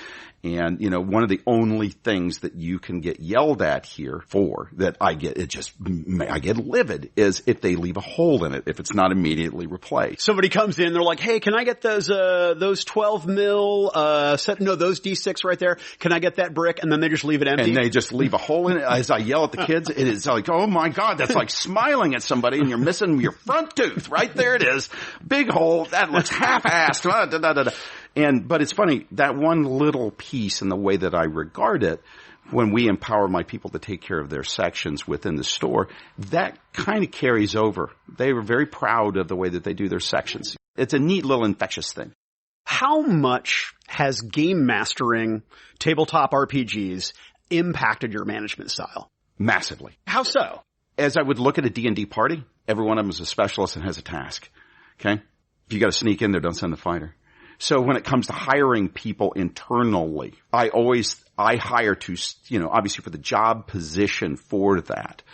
S2: And, one of the only things that you can get yelled at here for that I get livid is if they leave a hole in it, if it's not immediately replaced.
S1: Somebody comes in, they're like, hey, can I get those 12 mil, those D6 right there? Can I get that brick? And then they just leave it empty.
S2: And they just leave a hole in it. As I yell at the kids, it is like, oh my God, that's like smiling at somebody and you're missing your front tooth. Right there it is. Big hole. That looks half-assed. But it's funny, that one little piece in the way that I regard it, when we empower my people to take care of their sections within the store, that kind of carries over. They were very proud of the way that they do their sections. It's a neat little infectious thing.
S1: How much has game mastering tabletop RPGs impacted your management style?
S2: Massively.
S1: How so?
S2: As I would look at a D&D party, every one of them is a specialist and has a task. Okay? If you got to sneak in there, don't send the fighter. So when it comes to hiring people internally, I hire to, obviously for the job position for that.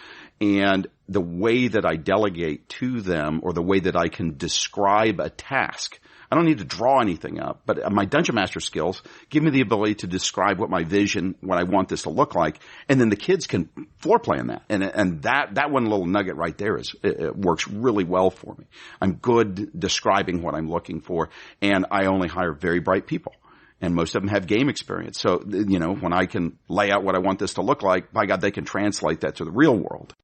S2: And the way that I delegate to them or the way that I can describe a task, I don't need to draw anything up, but my Dungeon Master skills give me the ability to describe what my vision, what I want this to look like, and then the kids can floor plan that. And that one little nugget right there it works really well for me. I'm good describing what I'm looking for, and I only hire very bright people. And most of them have game experience. So, when I can lay out what I want this to look like, by God, they can translate that to the real world.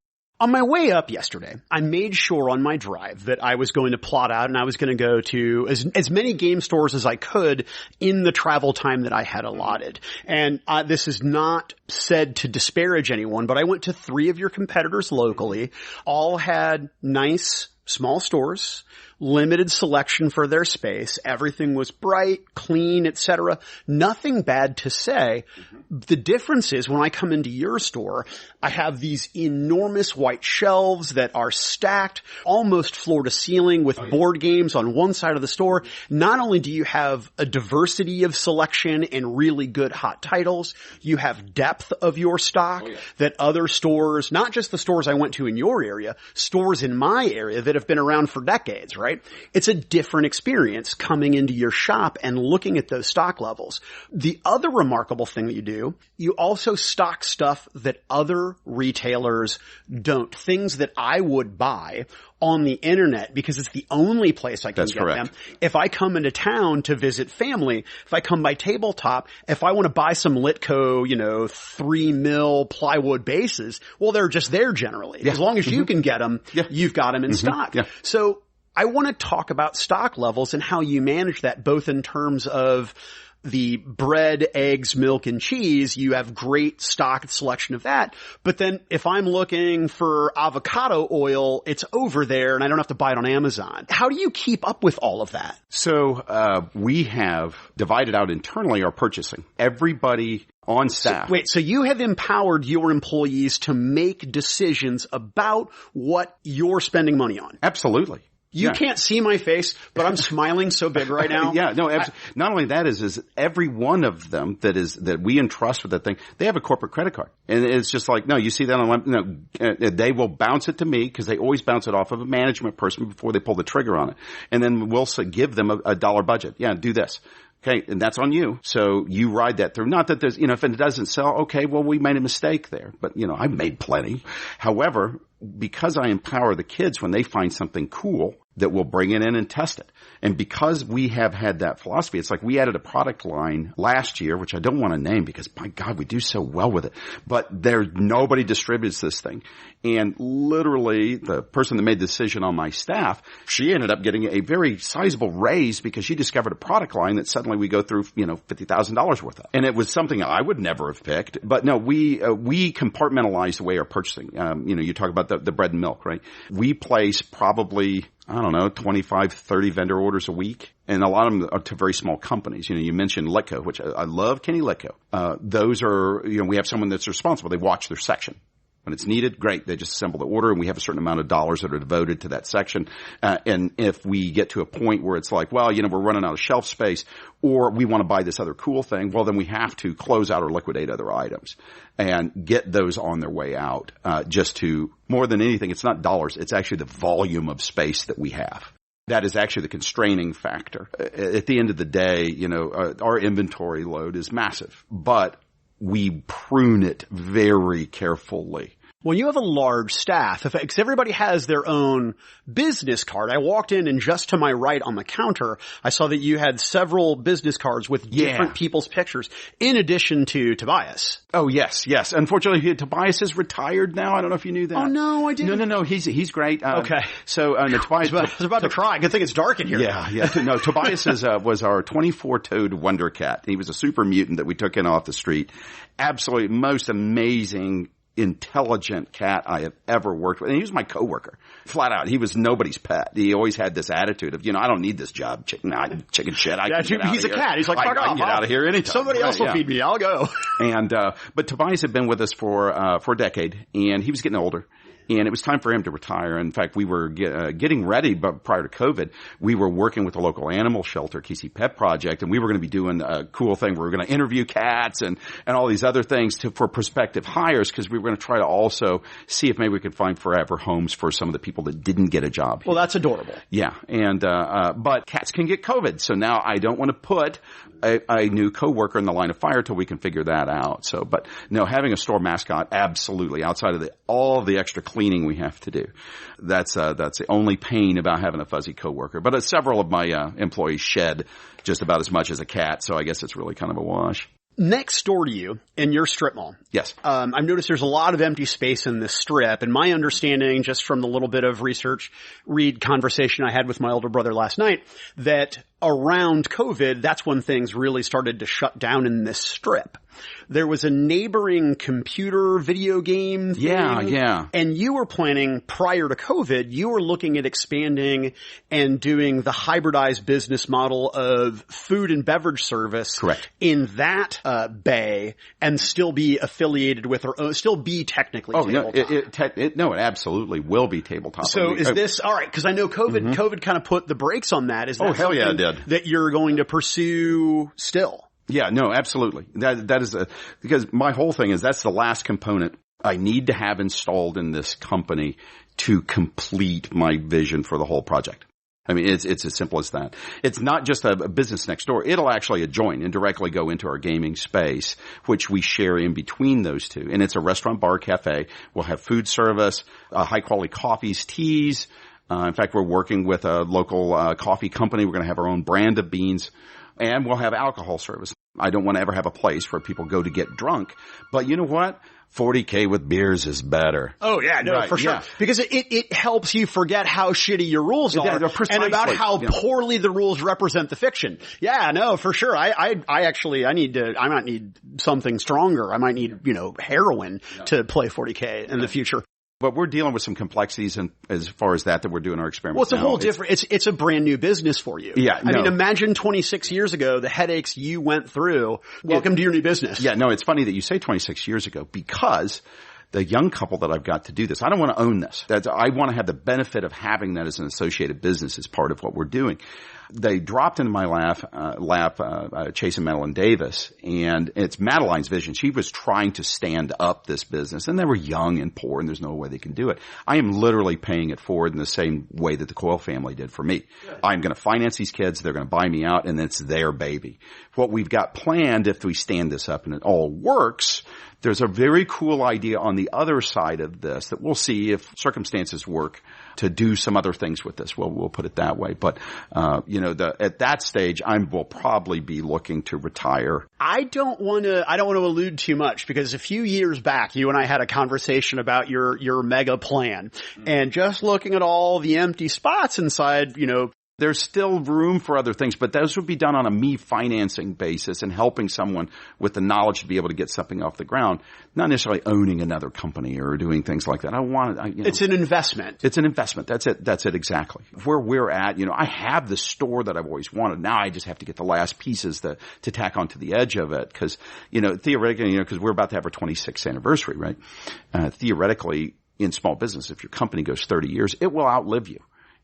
S1: On my way up yesterday, I made sure on my drive that I was going to plot out and I was going to go to as many game stores as I could in the travel time that I had allotted. And this is not said to disparage anyone, but I went to 3 of your competitors locally. All had nice small stores, limited selection for their space. Everything was bright, clean, etc. Nothing bad to say. The difference is when I come into your store, I have these enormous white shelves that are stacked almost floor to ceiling with board games on one side of the store. Not only do you have a diversity of selection and really good hot titles, you have depth of your stock that other stores, not just the stores I went to in your area, stores in my area that have been around for decades, right? It's a different experience coming into your shop and looking at those stock levels. The other remarkable thing that you do, you also stock stuff that other retailers don't. Things that I would buy on the internet because it's the only place I can get them. If I come into town to visit family, if I come by Tabletop, if I want to buy some Litco, 3 mil plywood bases, well, they're just there generally. As long as you can get them, you've got them in stock. So I want to talk about stock levels and how you manage that both in terms of the bread, eggs, milk, and cheese. You have great stock selection of that. But then if I'm looking for avocado oil, it's over there and I don't have to buy it on Amazon. How do you keep up with all of that?
S2: So we have divided out internally our purchasing. Everybody on staff.
S1: So you have empowered your employees to make decisions about what you're spending money on?
S2: Absolutely.
S1: You can't see my face, but I'm smiling so big right now.
S2: Yeah, no, not only that is every one of them that we entrust with that thing, they have a corporate credit card. And it's just like, no, you see that on, they will bounce it to me because they always bounce it off of a management person before they pull the trigger on it. And then we'll give them a dollar budget. Yeah, do this. Okay, and that's on you. So you ride that through. Not that there's, if it doesn't sell, okay, well, we made a mistake there. But, I've made plenty. However, because I empower the kids when they find something cool, that we'll bring it in and test it. And because we have had that philosophy, it's like we added a product line last year, which I don't want to name because, my God, we do so well with it. But nobody distributes this thing. And literally, the person that made the decision on my staff, she ended up getting a very sizable raise because she discovered a product line that suddenly we go through, $50,000 worth of. And it was something I would never have picked. But no, we compartmentalize the way our purchasing. You talk about the bread and milk, right? We place probably, 25, 30 vendor orders a week. And a lot of them are to very small companies. You mentioned Litco, which I love Kenny Litco. Those are, we have someone that's responsible. They watch their section. When it's needed, great. They just assemble the order and we have a certain amount of dollars that are devoted to that section. And if we get to a point where it's like, well, we're running out of shelf space or we want to buy this other cool thing, well, then we have to close out or liquidate other items and get those on their way out. Just to, more than anything, it's not dollars. It's actually the volume of space that we have. That is actually the constraining factor. At the end of the day, our inventory load is massive, but we prune it very carefully.
S1: When you have a large staff, because everybody has their own business card. I walked in and just to my right on the counter, I saw that you had several business cards with different people's pictures, in addition to Tobias.
S2: Oh, yes. Unfortunately, Tobias is retired now. I don't know if you knew that.
S1: Oh, no, I didn't.
S2: No. He's great.
S1: Okay.
S2: So, Tobias.
S1: I was about to cry. Good thing it's dark in here.
S2: Yeah. No, Tobias was our 24-toed wonder cat. He was a super mutant that we took in off the street. Absolutely most amazing, intelligent cat I have ever worked with. And he was my coworker. Flat out. He was nobody's pet. He always had this attitude of, I don't need this job. Chicken shit.
S1: He's a cat. He's like, fuck off.
S2: I can get out of here anytime.
S1: Somebody else will feed me. I'll go.
S2: And, but Tobias had been with us for a decade and he was getting older. And it was time for him to retire. In fact, we were getting ready, but prior to COVID, we were working with the local animal shelter, KC Pet Project, and we were going to be doing a cool thing. We were going to interview cats and all these other things for prospective hires because we were going to try to also see if maybe we could find forever homes for some of the people that didn't get a job here.
S1: Well, that's adorable.
S2: Yeah. And but cats can get COVID. So now I don't want to put a new coworker in the line of fire till we can figure that out. So, but no, having a store mascot, absolutely, outside of all the extra cleaning we have to do. That's the only pain about having a fuzzy coworker. But several of my employees shed just about as much as a cat, so I guess it's really kind of a wash.
S1: Next door to you in your strip mall.
S2: Yes.
S1: I've noticed there's a lot of empty space in this strip, and my understanding, just from the little bit of conversation I had with my older brother last night, that around COVID, that's when things really started to shut down in this strip. There was a neighboring computer video game thing.
S2: Yeah.
S1: And you were planning, prior to COVID, you were looking at expanding and doing the hybridized business model of food and beverage service.
S2: Correct.
S1: In that bay and still be affiliated with or still be technically tabletop.
S2: It absolutely will be tabletop.
S1: So is this, all right, because I know COVID kind of put the brakes on that. Is that
S2: hell yeah, it did.
S1: That you're going to pursue still?
S2: Yeah, no, absolutely. That is because my whole thing is that's the last component I need to have installed in this company to complete my vision for the whole project. I mean, it's as simple as that. It's not just a business next door. It'll actually adjoin and directly go into our gaming space, which we share in between those two. And it's a restaurant, bar, cafe. We'll have food service, high quality coffees, teas. In fact, we're working with a local coffee company. We're going to have our own brand of beans. And we'll have alcohol service. I don't want to ever have a place where people go to get drunk. But you know what? 40K with beers is better.
S1: Oh, yeah, no, right, for sure. Yeah. Because it helps you forget how shitty your rules are and about how poorly the rules represent the fiction. Yeah, no, for sure. I might need something stronger. I might need, heroin to play 40K in the future.
S2: But we're dealing with some complexities as far as that we're doing our experiments.
S1: Well, it's a whole different, it's a brand new business for you.
S2: Yeah.
S1: I mean, imagine 26 years ago, the headaches you went through. Welcome to your new business.
S2: Yeah, no, it's funny that you say 26 years ago because the young couple that I've got to do this. I don't want to own this. I want to have the benefit of having that as an associated business as part of what we're doing. They dropped into my lap, Chase and Madeline Davis, and it's Madeline's vision. She was trying to stand up this business, and they were young and poor, and there's no way they can do it. I am literally paying it forward in the same way that the Coyle family did for me. Good. I'm going to finance these kids. They're going to buy me out, and it's their baby. What we've got planned, if we stand this up and it all works, there's a very cool idea on the other side of this that we'll see if circumstances work to do some other things with this. We'll put it that way. But, at that stage, I will probably be looking to retire.
S1: I don't want to allude too much because a few years back, you and I had a conversation about your mega plan, and just looking at all the empty spots inside,
S2: there's still room for other things, but those would be done on a me financing basis and helping someone with the knowledge to be able to get something off the ground, not necessarily owning another company or doing things like that.
S1: It's an investment.
S2: It's an investment. That's it exactly. Where we're at, I have the store that I've always wanted. Now I just have to get the last pieces to tack onto the edge of it because, theoretically, because we're about to have our 26th anniversary, right? Theoretically, in small business, if your company goes 30 years, it will outlive you.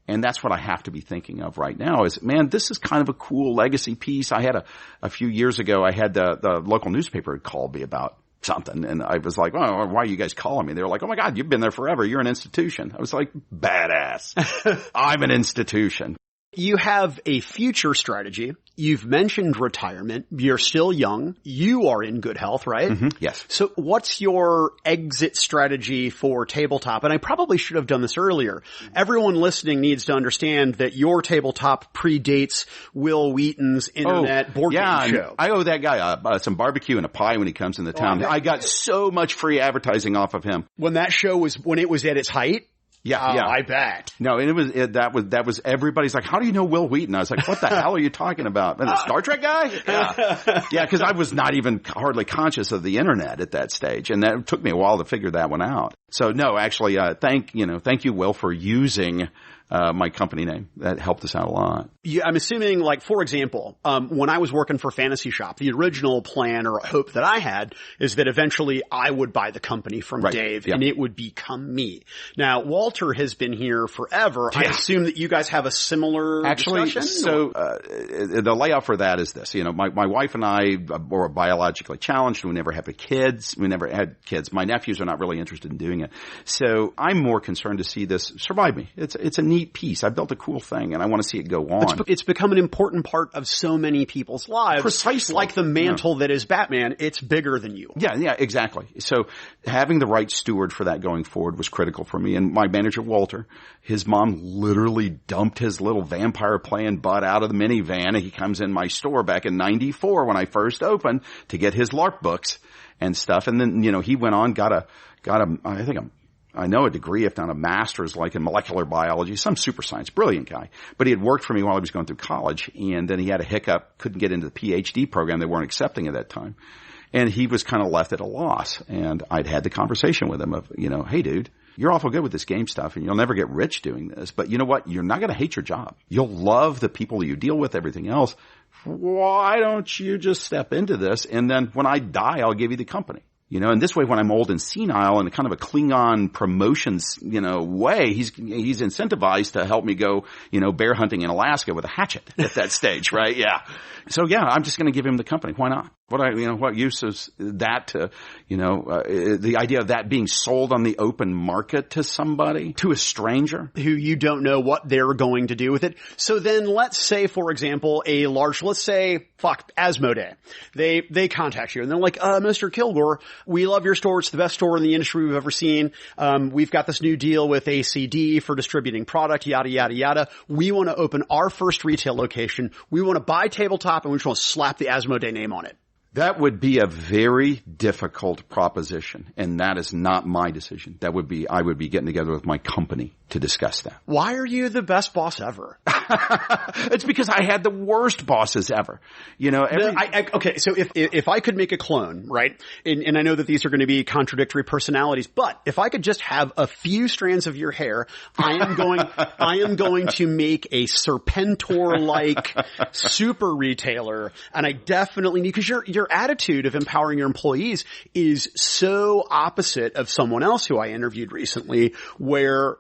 S2: And that's what I have to be thinking of right now is, man, this is kind of a cool legacy piece. I had a few years ago, I had the local newspaper had called me about something. And I was like, oh, why are you guys calling me? They were like, oh my God, you've been there forever. You're an institution. I was like, badass. I'm an institution.
S1: You have a future strategy. You've mentioned retirement. You're still young. You are in good health, right?
S2: Mm-hmm. Yes.
S1: So what's your exit strategy for tabletop? And I probably should have done this earlier. Everyone listening needs to understand that your tabletop predates Will Wheaton's internet board game show.
S2: I owe that guy some barbecue and a pie when he comes into town. I got so much free advertising off of him.
S1: When that show was at its height?
S2: Yeah,
S1: I bet.
S2: No, and that was everybody's like, how do you know Will Wheaton? I was like, what the hell are you talking about? And the Star Trek guy? Yeah, because I was not even hardly conscious of the internet at that stage, and that took me a while to figure that one out. So no, actually, thank you, Will, for using my company name. That helped us out a lot.
S1: Yeah, I'm assuming, like, for example, when I was working for Fantasy Shop, the original plan or hope that I had is that eventually I would buy the company from Dave and it would become me. Now, Walter has been here forever. Yeah. I assume that you guys have a similar discussion?
S2: So the layout for that is this. My wife and I were biologically challenged. We never had kids. My nephews are not really interested in doing it. So I'm more concerned to see this survive me. It's a neat piece. I built a cool thing and I want to see it go on.
S1: It's become an important part of so many people's lives.
S2: Precisely.
S1: Like the mantle that is Batman. It's bigger than you.
S2: Yeah, exactly. So having the right steward for that going forward was critical for me. And my manager, Walter, his mom literally dumped his little vampire playing butt out of the minivan. And he comes in my store back in 94 when I first opened to get his LARP books and stuff. And then, he went on, got a degree, if not a master's, like in molecular biology, some super science, brilliant guy. But he had worked for me while he was going through college, and then he had a hiccup, couldn't get into the PhD program. They weren't accepting at that time. And he was kind of left at a loss. And I'd had the conversation with him of, hey, dude, you're awful good with this game stuff, and you'll never get rich doing this. But you know what? You're not going to hate your job. You'll love the people you deal with, everything else. Why don't you just step into this? And then when I die, I'll give you the company. And this way, when I'm old and senile in kind of a Klingon promotions, way, he's incentivized to help me go, bear hunting in Alaska with a hatchet at that stage, right? Yeah. So yeah, I'm just going to give him the company. Why not? What use is that to, the idea of that being sold on the open market to somebody, to a stranger
S1: who you don't know what they're going to do with it. So then let's say, for example, Asmodee. They contact you and they're like, Mr. Kilgore, we love your store. It's the best store in the industry we've ever seen. We've got this new deal with ACD for distributing product, yada, yada, yada. We want to open our first retail location. We want to buy tabletop and we just want to slap the Asmodee name on it.
S2: That would be a very difficult proposition, and that is not my decision. I would be getting together with my company to discuss that.
S1: Why are you the best boss ever?
S2: It's because I had the worst bosses ever.
S1: Okay, so if I could make a clone, right, and I know that these are going to be contradictory personalities, but if I could just have a few strands of your hair, I am going to make a Serpentor-like super retailer, and I definitely need, because your attitude of empowering your employees is so opposite of someone else who I interviewed recently, where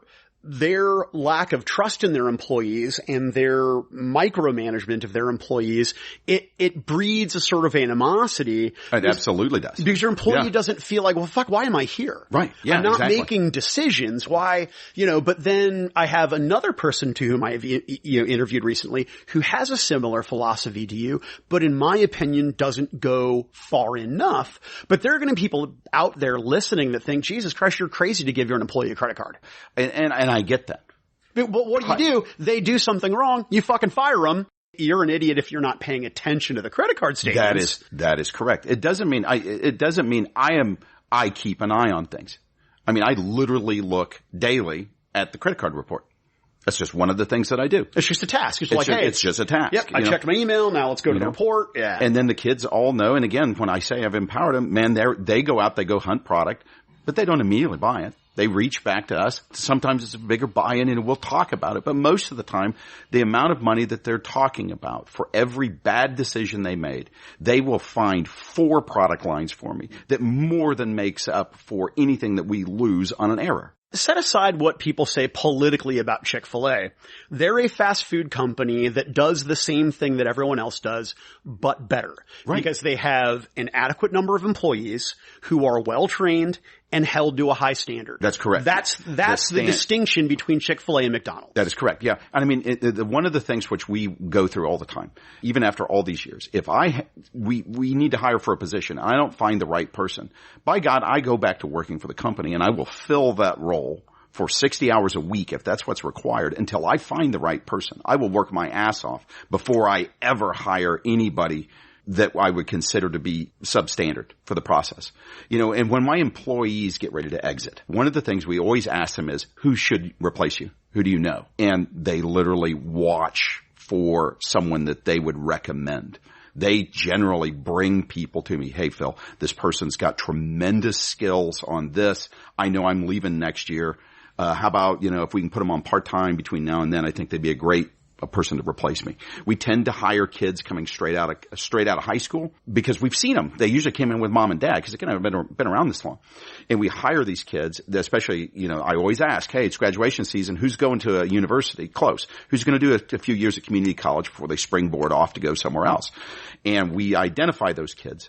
S1: their lack of trust in their employees and their micromanagement of their employees, it breeds a sort of animosity.
S2: It absolutely does.
S1: Because your employee doesn't feel like, well, fuck, why am I here?
S2: Right. Yeah,
S1: I'm not making decisions. Why, but then I have another person to whom I have, interviewed recently who has a similar philosophy to you, but in my opinion doesn't go far enough. But there are going to be people out there listening that think, Jesus Christ, you're crazy to give your employee a credit card.
S2: And I get that.
S1: But what do? They do something wrong. You fucking fire them. You're an idiot if you're not paying attention to the credit card statements.
S2: That is correct. It doesn't mean I keep an eye on things. I mean, I literally look daily at the credit card report. That's just one of the things that I do.
S1: It's just a task. It's
S2: just a task.
S1: Yep. I checked my email. Now let's go to the report. Yeah.
S2: And then the kids all know. And again, when I say I've empowered them, man, they go out, they go hunt product, but they don't immediately buy it. They reach back to us. Sometimes it's a bigger buy-in and we'll talk about it. But most of the time, the amount of money that they're talking about for every bad decision they made, they will find 4 product lines for me that more than makes up for anything that we lose on an error.
S1: Set aside what people say politically about Chick-fil-A. They're a fast food company that does the same thing that everyone else does, but better.
S2: Right.
S1: Because they have an adequate number of employees who are well-trained and held to a high standard.
S2: That's correct.
S1: That's the distinction between Chick-fil-A and McDonald's.
S2: That is correct, yeah. And I mean, one of the things which we go through all the time, even after all these years, if we need to hire for a position, and I don't find the right person, by God, I go back to working for the company and I will fill that role for 60 hours a week if that's what's required until I find the right person. I will work my ass off before I ever hire anybody that I would consider to be substandard for the process. And when my employees get ready to exit, one of the things we always ask them is, who should replace you? Who do you know? And they literally watch for someone that they would recommend. They generally bring people to me. Hey, Phil, this person's got tremendous skills on this. I know I'm leaving next year. How about, if we can put them on part-time between now and then, I think they'd be a person to replace me. We tend to hire kids coming straight out of high school because we've seen them. They usually came in with mom and dad because they kind of been around this long. And we hire these kids, especially, I always ask, hey, it's graduation season. Who's going to a university close? Who's going to do a few years at community college before they springboard off to go somewhere else? And we identify those kids.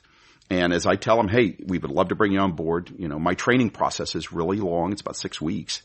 S2: And as I tell them, hey, we would love to bring you on board. My training process is really long. It's about 6 weeks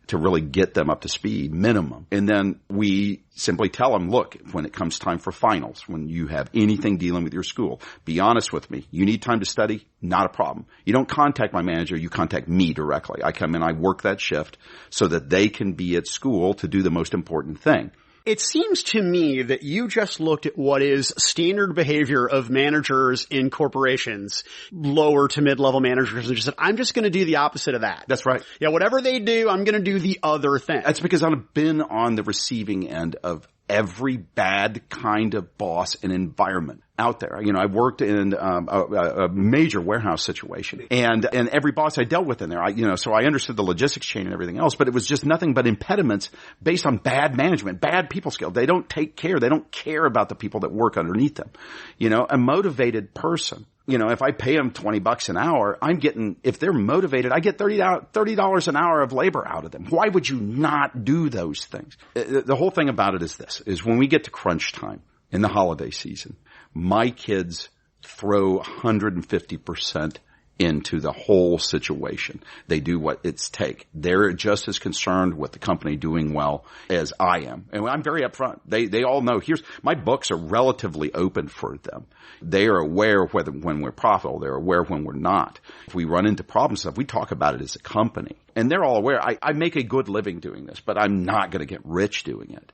S2: to really get them up to speed, minimum. And then we simply tell them, look, when it comes time for finals, when you have anything dealing with your school, be honest with me. You need time to study? Not a problem. You don't contact my manager, you contact me directly. I come in, I work that shift so that they can be at school to do the most important thing.
S1: It seems to me that you just looked at what is standard behavior of managers in corporations, lower to mid-level managers, and just said, I'm just going to do the opposite of that.
S2: That's right.
S1: Yeah, whatever they do, I'm going to do the other thing.
S2: That's because I've been on the receiving end of every bad kind of boss and environment out there. I worked in a major warehouse situation, and every boss I dealt with in there, so I understood the logistics chain and everything else, but it was just nothing but impediments based on bad management, bad people skills. They don't take care. They don't care about the people that work underneath them. A motivated person. If I pay them $20 an hour, if they're motivated, I get $30 an hour of labor out of them. Why would you not do those things? The whole thing about it is when we get to crunch time in the holiday season, my kids throw 150% into the whole situation. They do what it's take. They're just as concerned with the company doing well as I am. And I'm very upfront. They all know my books are relatively open for them. They are aware when we're profitable. They're aware when we're not. If we run into problems, we talk about it as a company. And they're all aware. I make a good living doing this, but I'm not going to get rich doing it.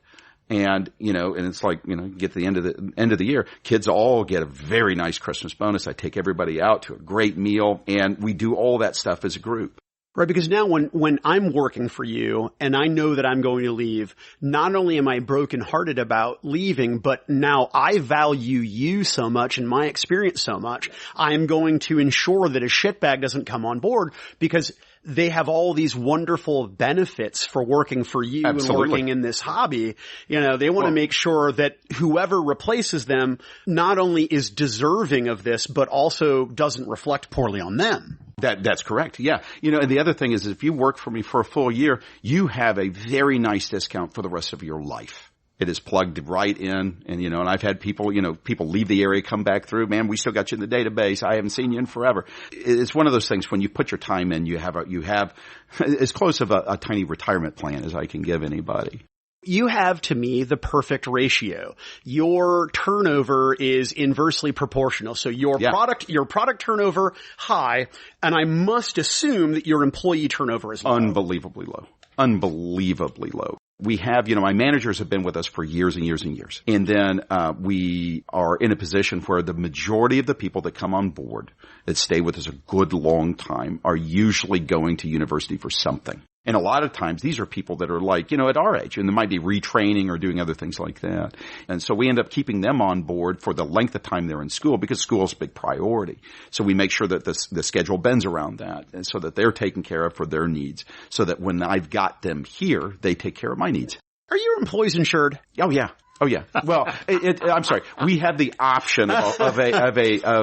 S2: And, and it's like, get to the end of the year, kids all get a very nice Christmas bonus. I take everybody out to a great meal and we do all that stuff as a group.
S1: Right, because now when I'm working for you and I know that I'm going to leave, not only am I brokenhearted about leaving, but now I value you so much and my experience so much, I'm going to ensure that a shitbag doesn't come on board because they have all these wonderful benefits for working for you
S2: Absolutely.
S1: and working in this hobby. You know, they want to make sure that whoever replaces them not only is deserving of this, but also doesn't reflect poorly on them.
S2: That's correct. Yeah. You know, and the other thing is if you work for me for a full year, you have a very nice discount for the rest of your life. It is plugged right in. And, you know, and I've had people, you know, people leave the area, come back through. Man, we still got you in the database. I haven't seen you in forever. It's one of those things when you put your time in, you have as close of a tiny retirement plan as I can give anybody.
S1: You have, to me, the perfect ratio. Your turnover is inversely proportional. So your product turnover high, and I must assume that your employee turnover is low.
S2: Unbelievably low. Unbelievably low. We have, you know, my managers have been with us for years and years and years. And then we are in a position where the majority of the people that come on board that stay with us a good long time are usually going to university for something. And a lot of times these are people that are like, you know, at our age, and they might be retraining or doing other things like that. And so we end up keeping them on board for the length of time they're in school because school is a big priority. So we make sure that the schedule bends around that and so that they're taken care of for their needs so that when I've got them here, they take care of my needs.
S1: Are your employees insured?
S2: Oh, yeah. Oh, yeah. Well, I'm sorry. We have the option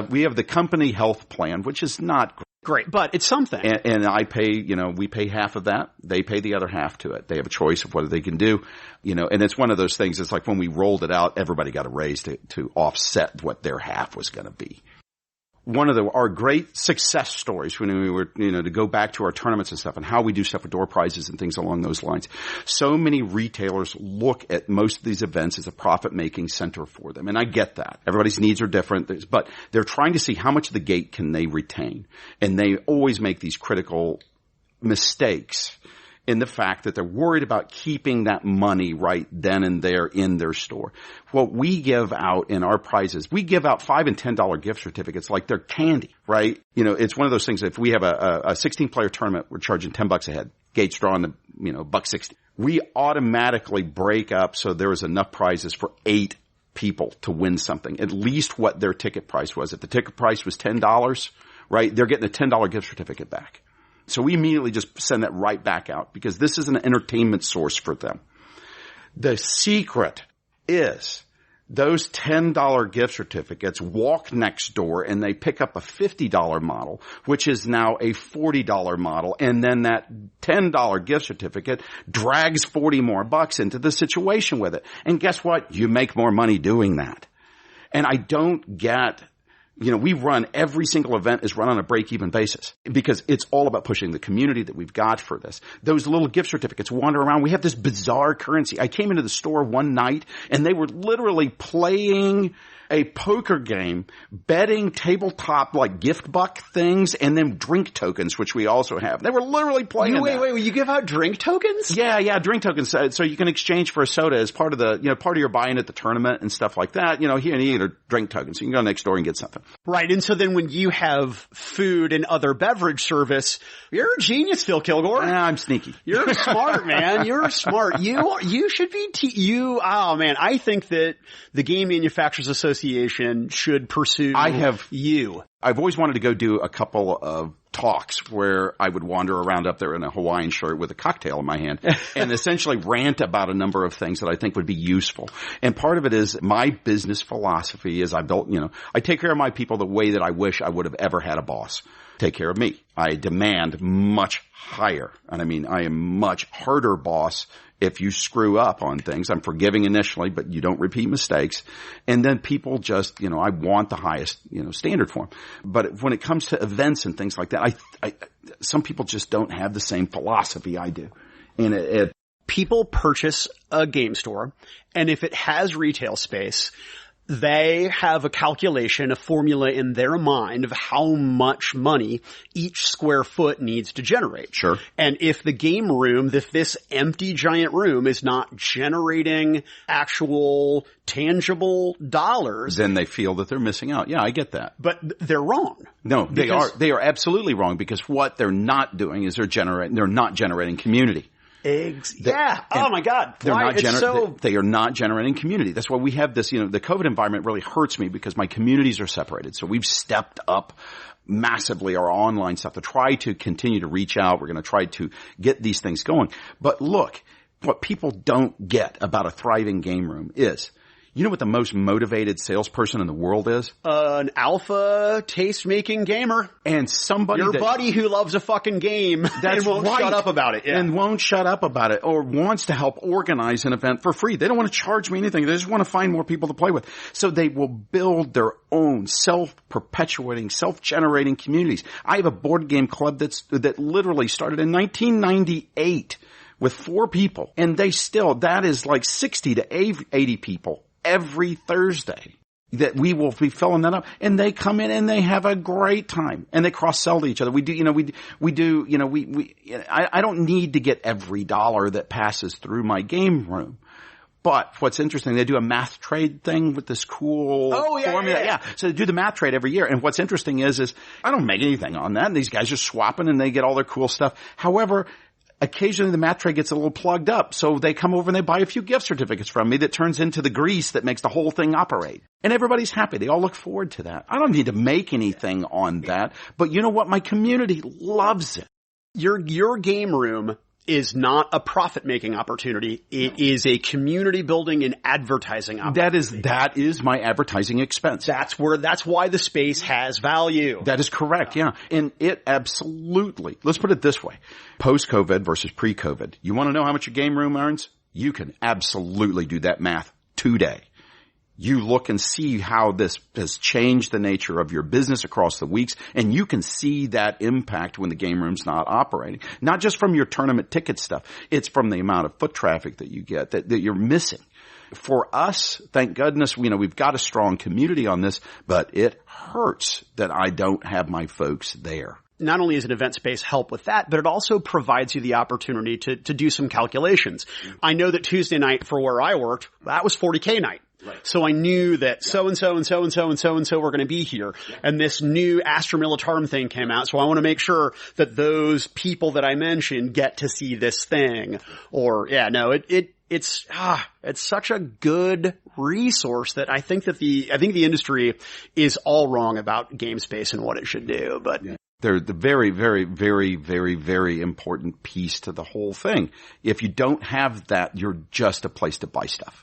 S2: we have the company health plan, which is not
S1: great, but it's something.
S2: And I pay, you know, we pay half of that. They pay the other half to it. They have a choice of what they can do, you know, and it's one of those things. It's like when we rolled it out, everybody got a raise to offset what their half was going to be. One of our great success stories when we were, you know, to go back to our tournaments and stuff and how we do stuff with door prizes and things along those lines. So many retailers look at most of these events as a profit-making center for them. And I get that. Everybody's needs are different, but they're trying to see how much of the gate can they retain. And they always make these critical mistakes in the fact that they're worried about keeping that money right then and there in their store. What we give out in our prizes, we give out $5 and $10 gift certificates like they're candy, right? You know, it's one of those things. If we have a 16-player tournament, we're charging $10 a head. Gates drawing the, you know, $1.60. We automatically break up so there is enough prizes for 8 people to win something, at least what their ticket price was. If the ticket price was $10, right, they're getting a $10 gift certificate back. So we immediately just send that right back out because this is an entertainment source for them. The secret is those $10 gift certificates walk next door and they pick up a $50 model, which is now a $40 model. And then that $10 gift certificate drags 40 more bucks into the situation with it. And guess what? You make more money doing that. And I don't get, you know, we run every single event is run on a break-even basis because it's all about pushing the community that we've got for this. Those little gift certificates wander around. We have this bizarre currency. I came into the store one night and they were literally playing a poker game, betting tabletop like gift buck things and then drink tokens, which we also have. They were literally playing
S1: Wait, you give out drink tokens?
S2: Yeah, drink tokens. So you can exchange for a soda as part of the, you know, part of your buying at the tournament and stuff like that. You know, here you need drink tokens. So you can go next door and get something.
S1: Right. And so then when you have food and other beverage service, you're a genius, Phil Kilgore.
S2: I'm sneaky.
S1: You're smart, man. You're smart. You should be, I think that the Game Manufacturers Association should pursue you.
S2: I've always wanted to go do a couple of talks where I would wander around up there in a Hawaiian shirt with a cocktail in my hand and essentially rant about a number of things that I think would be useful. And part of it is my business philosophy is I take care of my people the way that I wish I would have ever had a boss take care of me. I demand much higher. And I mean, I am much harder boss if you screw up on things. I'm forgiving initially, but you don't repeat mistakes. And then people just, you know, I want the highest, you know, standard for them. But when it comes to events and things like that, some people just don't have the same philosophy I do. And people
S1: purchase a game store, and if it has retail space, They have a calculation, a formula in their mind of how much money each square foot needs to generate.
S2: Sure.
S1: And if the game room, if this empty giant room is not generating actual tangible dollars,
S2: then they feel that they're missing out. Yeah, I get that.
S1: But they're wrong.
S2: No, they are absolutely wrong, because what they're not doing is they're not generating community.
S1: Yeah. Oh my God.
S2: They are not generating community. That's why we have this, the COVID environment really hurts me, because my communities are separated. So we've stepped up massively our online stuff to try to continue to reach out. We're going to try to get these things going. But look, what people don't get about a thriving game room is, you know what the most motivated salesperson in the world is?
S1: An alpha taste-making gamer.
S2: And somebody
S1: Your buddy who loves a fucking game and won't shut up about it. Yeah.
S2: And won't shut up about it, or wants to help organize an event for free. They don't want to charge me anything. They just want to find more people to play with. So they will build their own self-perpetuating, self-generating communities. I have a board game club that literally started in 1998 with 4 people. And that is like 60 to 80 people every Thursday that we will be filling that up, and they come in and they have a great time, and they cross-sell to each other. I don't need to get every dollar that passes through my game room. But what's interesting, they do a math trade thing with this cool formula. Yeah. So they do the math trade every year. And what's interesting is I don't make anything on that. And these guys are swapping and they get all their cool stuff. However, occasionally the math trade gets a little plugged up, so they come over and they buy a few gift certificates from me that turns into the grease that makes the whole thing operate. And everybody's happy. They all look forward to that. I don't need to make anything on that, but you know what? My community loves it.
S1: Your game room is not a profit-making opportunity. It is a community-building and advertising opportunity.
S2: That is my advertising expense.
S1: That's why the space has value.
S2: That is correct, yeah. And it absolutely, let's put it this way, post-COVID versus pre-COVID. You want to know how much your game room earns? You can absolutely do that math today. You look and see how this has changed the nature of your business across the weeks, and you can see that impact when the game room's not operating. Not just from your tournament ticket stuff. It's from the amount of foot traffic that you get that you're missing. For us, thank goodness, we've got a strong community on this, but it hurts that I don't have my folks there.
S1: Not only is an event space help with that, but it also provides you the opportunity to do some calculations. I know that Tuesday night for where I worked, that was 40K night. Right. So I knew that so-and-so and so-and-so and so-and-so were going to be here. Yeah. And this new Astra Militarum thing came out. So I want to make sure that those people that I mentioned get to see this thing. Or, it's such a good resource that I think the industry is all wrong about game space and what it should do. But
S2: they're the very, very, very, very, very important piece to the whole thing. If you don't have that, you're just a place to buy stuff.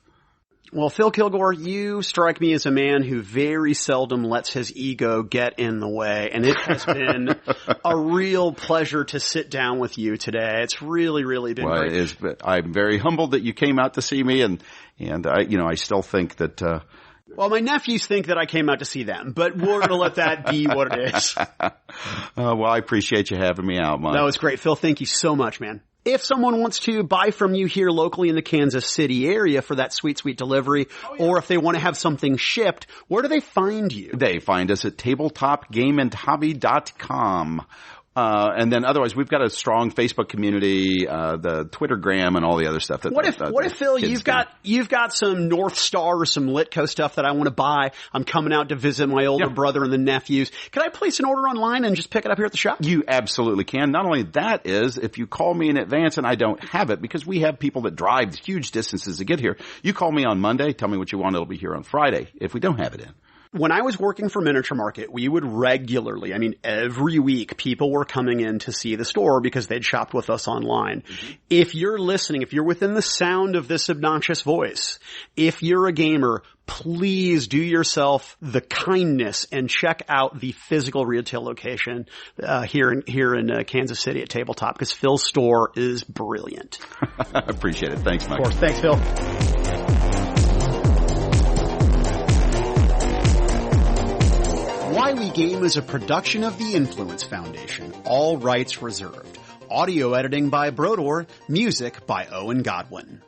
S1: Well, Phil Kilgore, you strike me as a man who very seldom lets his ego get in the way, and it has been a real pleasure to sit down with you today. It's really, really been great.
S2: I'm very humbled that you came out to see me, and I still think that.
S1: Well, my nephews think that I came out to see them, but we're going to let that be what it is.
S2: Well, I appreciate you having me out, Mike.
S1: That was great, Phil. Thank you so much, man. If someone wants to buy from you here locally in the Kansas City area for that sweet, sweet delivery, or if they want to have something shipped, where do they find you?
S2: They find us at tabletopgameandhobby.com. And then otherwise, we've got a strong Facebook community, the Twittergram and all the other stuff.
S1: What if Phil, you've got some North Star or some Litco stuff that I want to buy. I'm coming out to visit my older brother and the nephews. Can I place an order online and just pick it up here at the shop?
S2: You absolutely can. Not only that is, if you call me in advance and I don't have it, because we have people that drive huge distances to get here. You call me on Monday, tell me what you want, it'll be here on Friday if we don't have it in.
S1: When I was working for Miniature Market, we would regularly, every week, people were coming in to see the store because they'd shopped with us online. Mm-hmm. If you're listening, if you're within the sound of this obnoxious voice, if you're a gamer, please do yourself the kindness and check out the physical retail location here in Kansas City at Tabletop, because Phil's store is brilliant.
S2: I appreciate it. Thanks, Mike.
S1: Of course. Thanks, Phil. Why We Game is a production of the Influence Foundation. All rights reserved. Audio editing by Brodor. Music by Owen Godwin.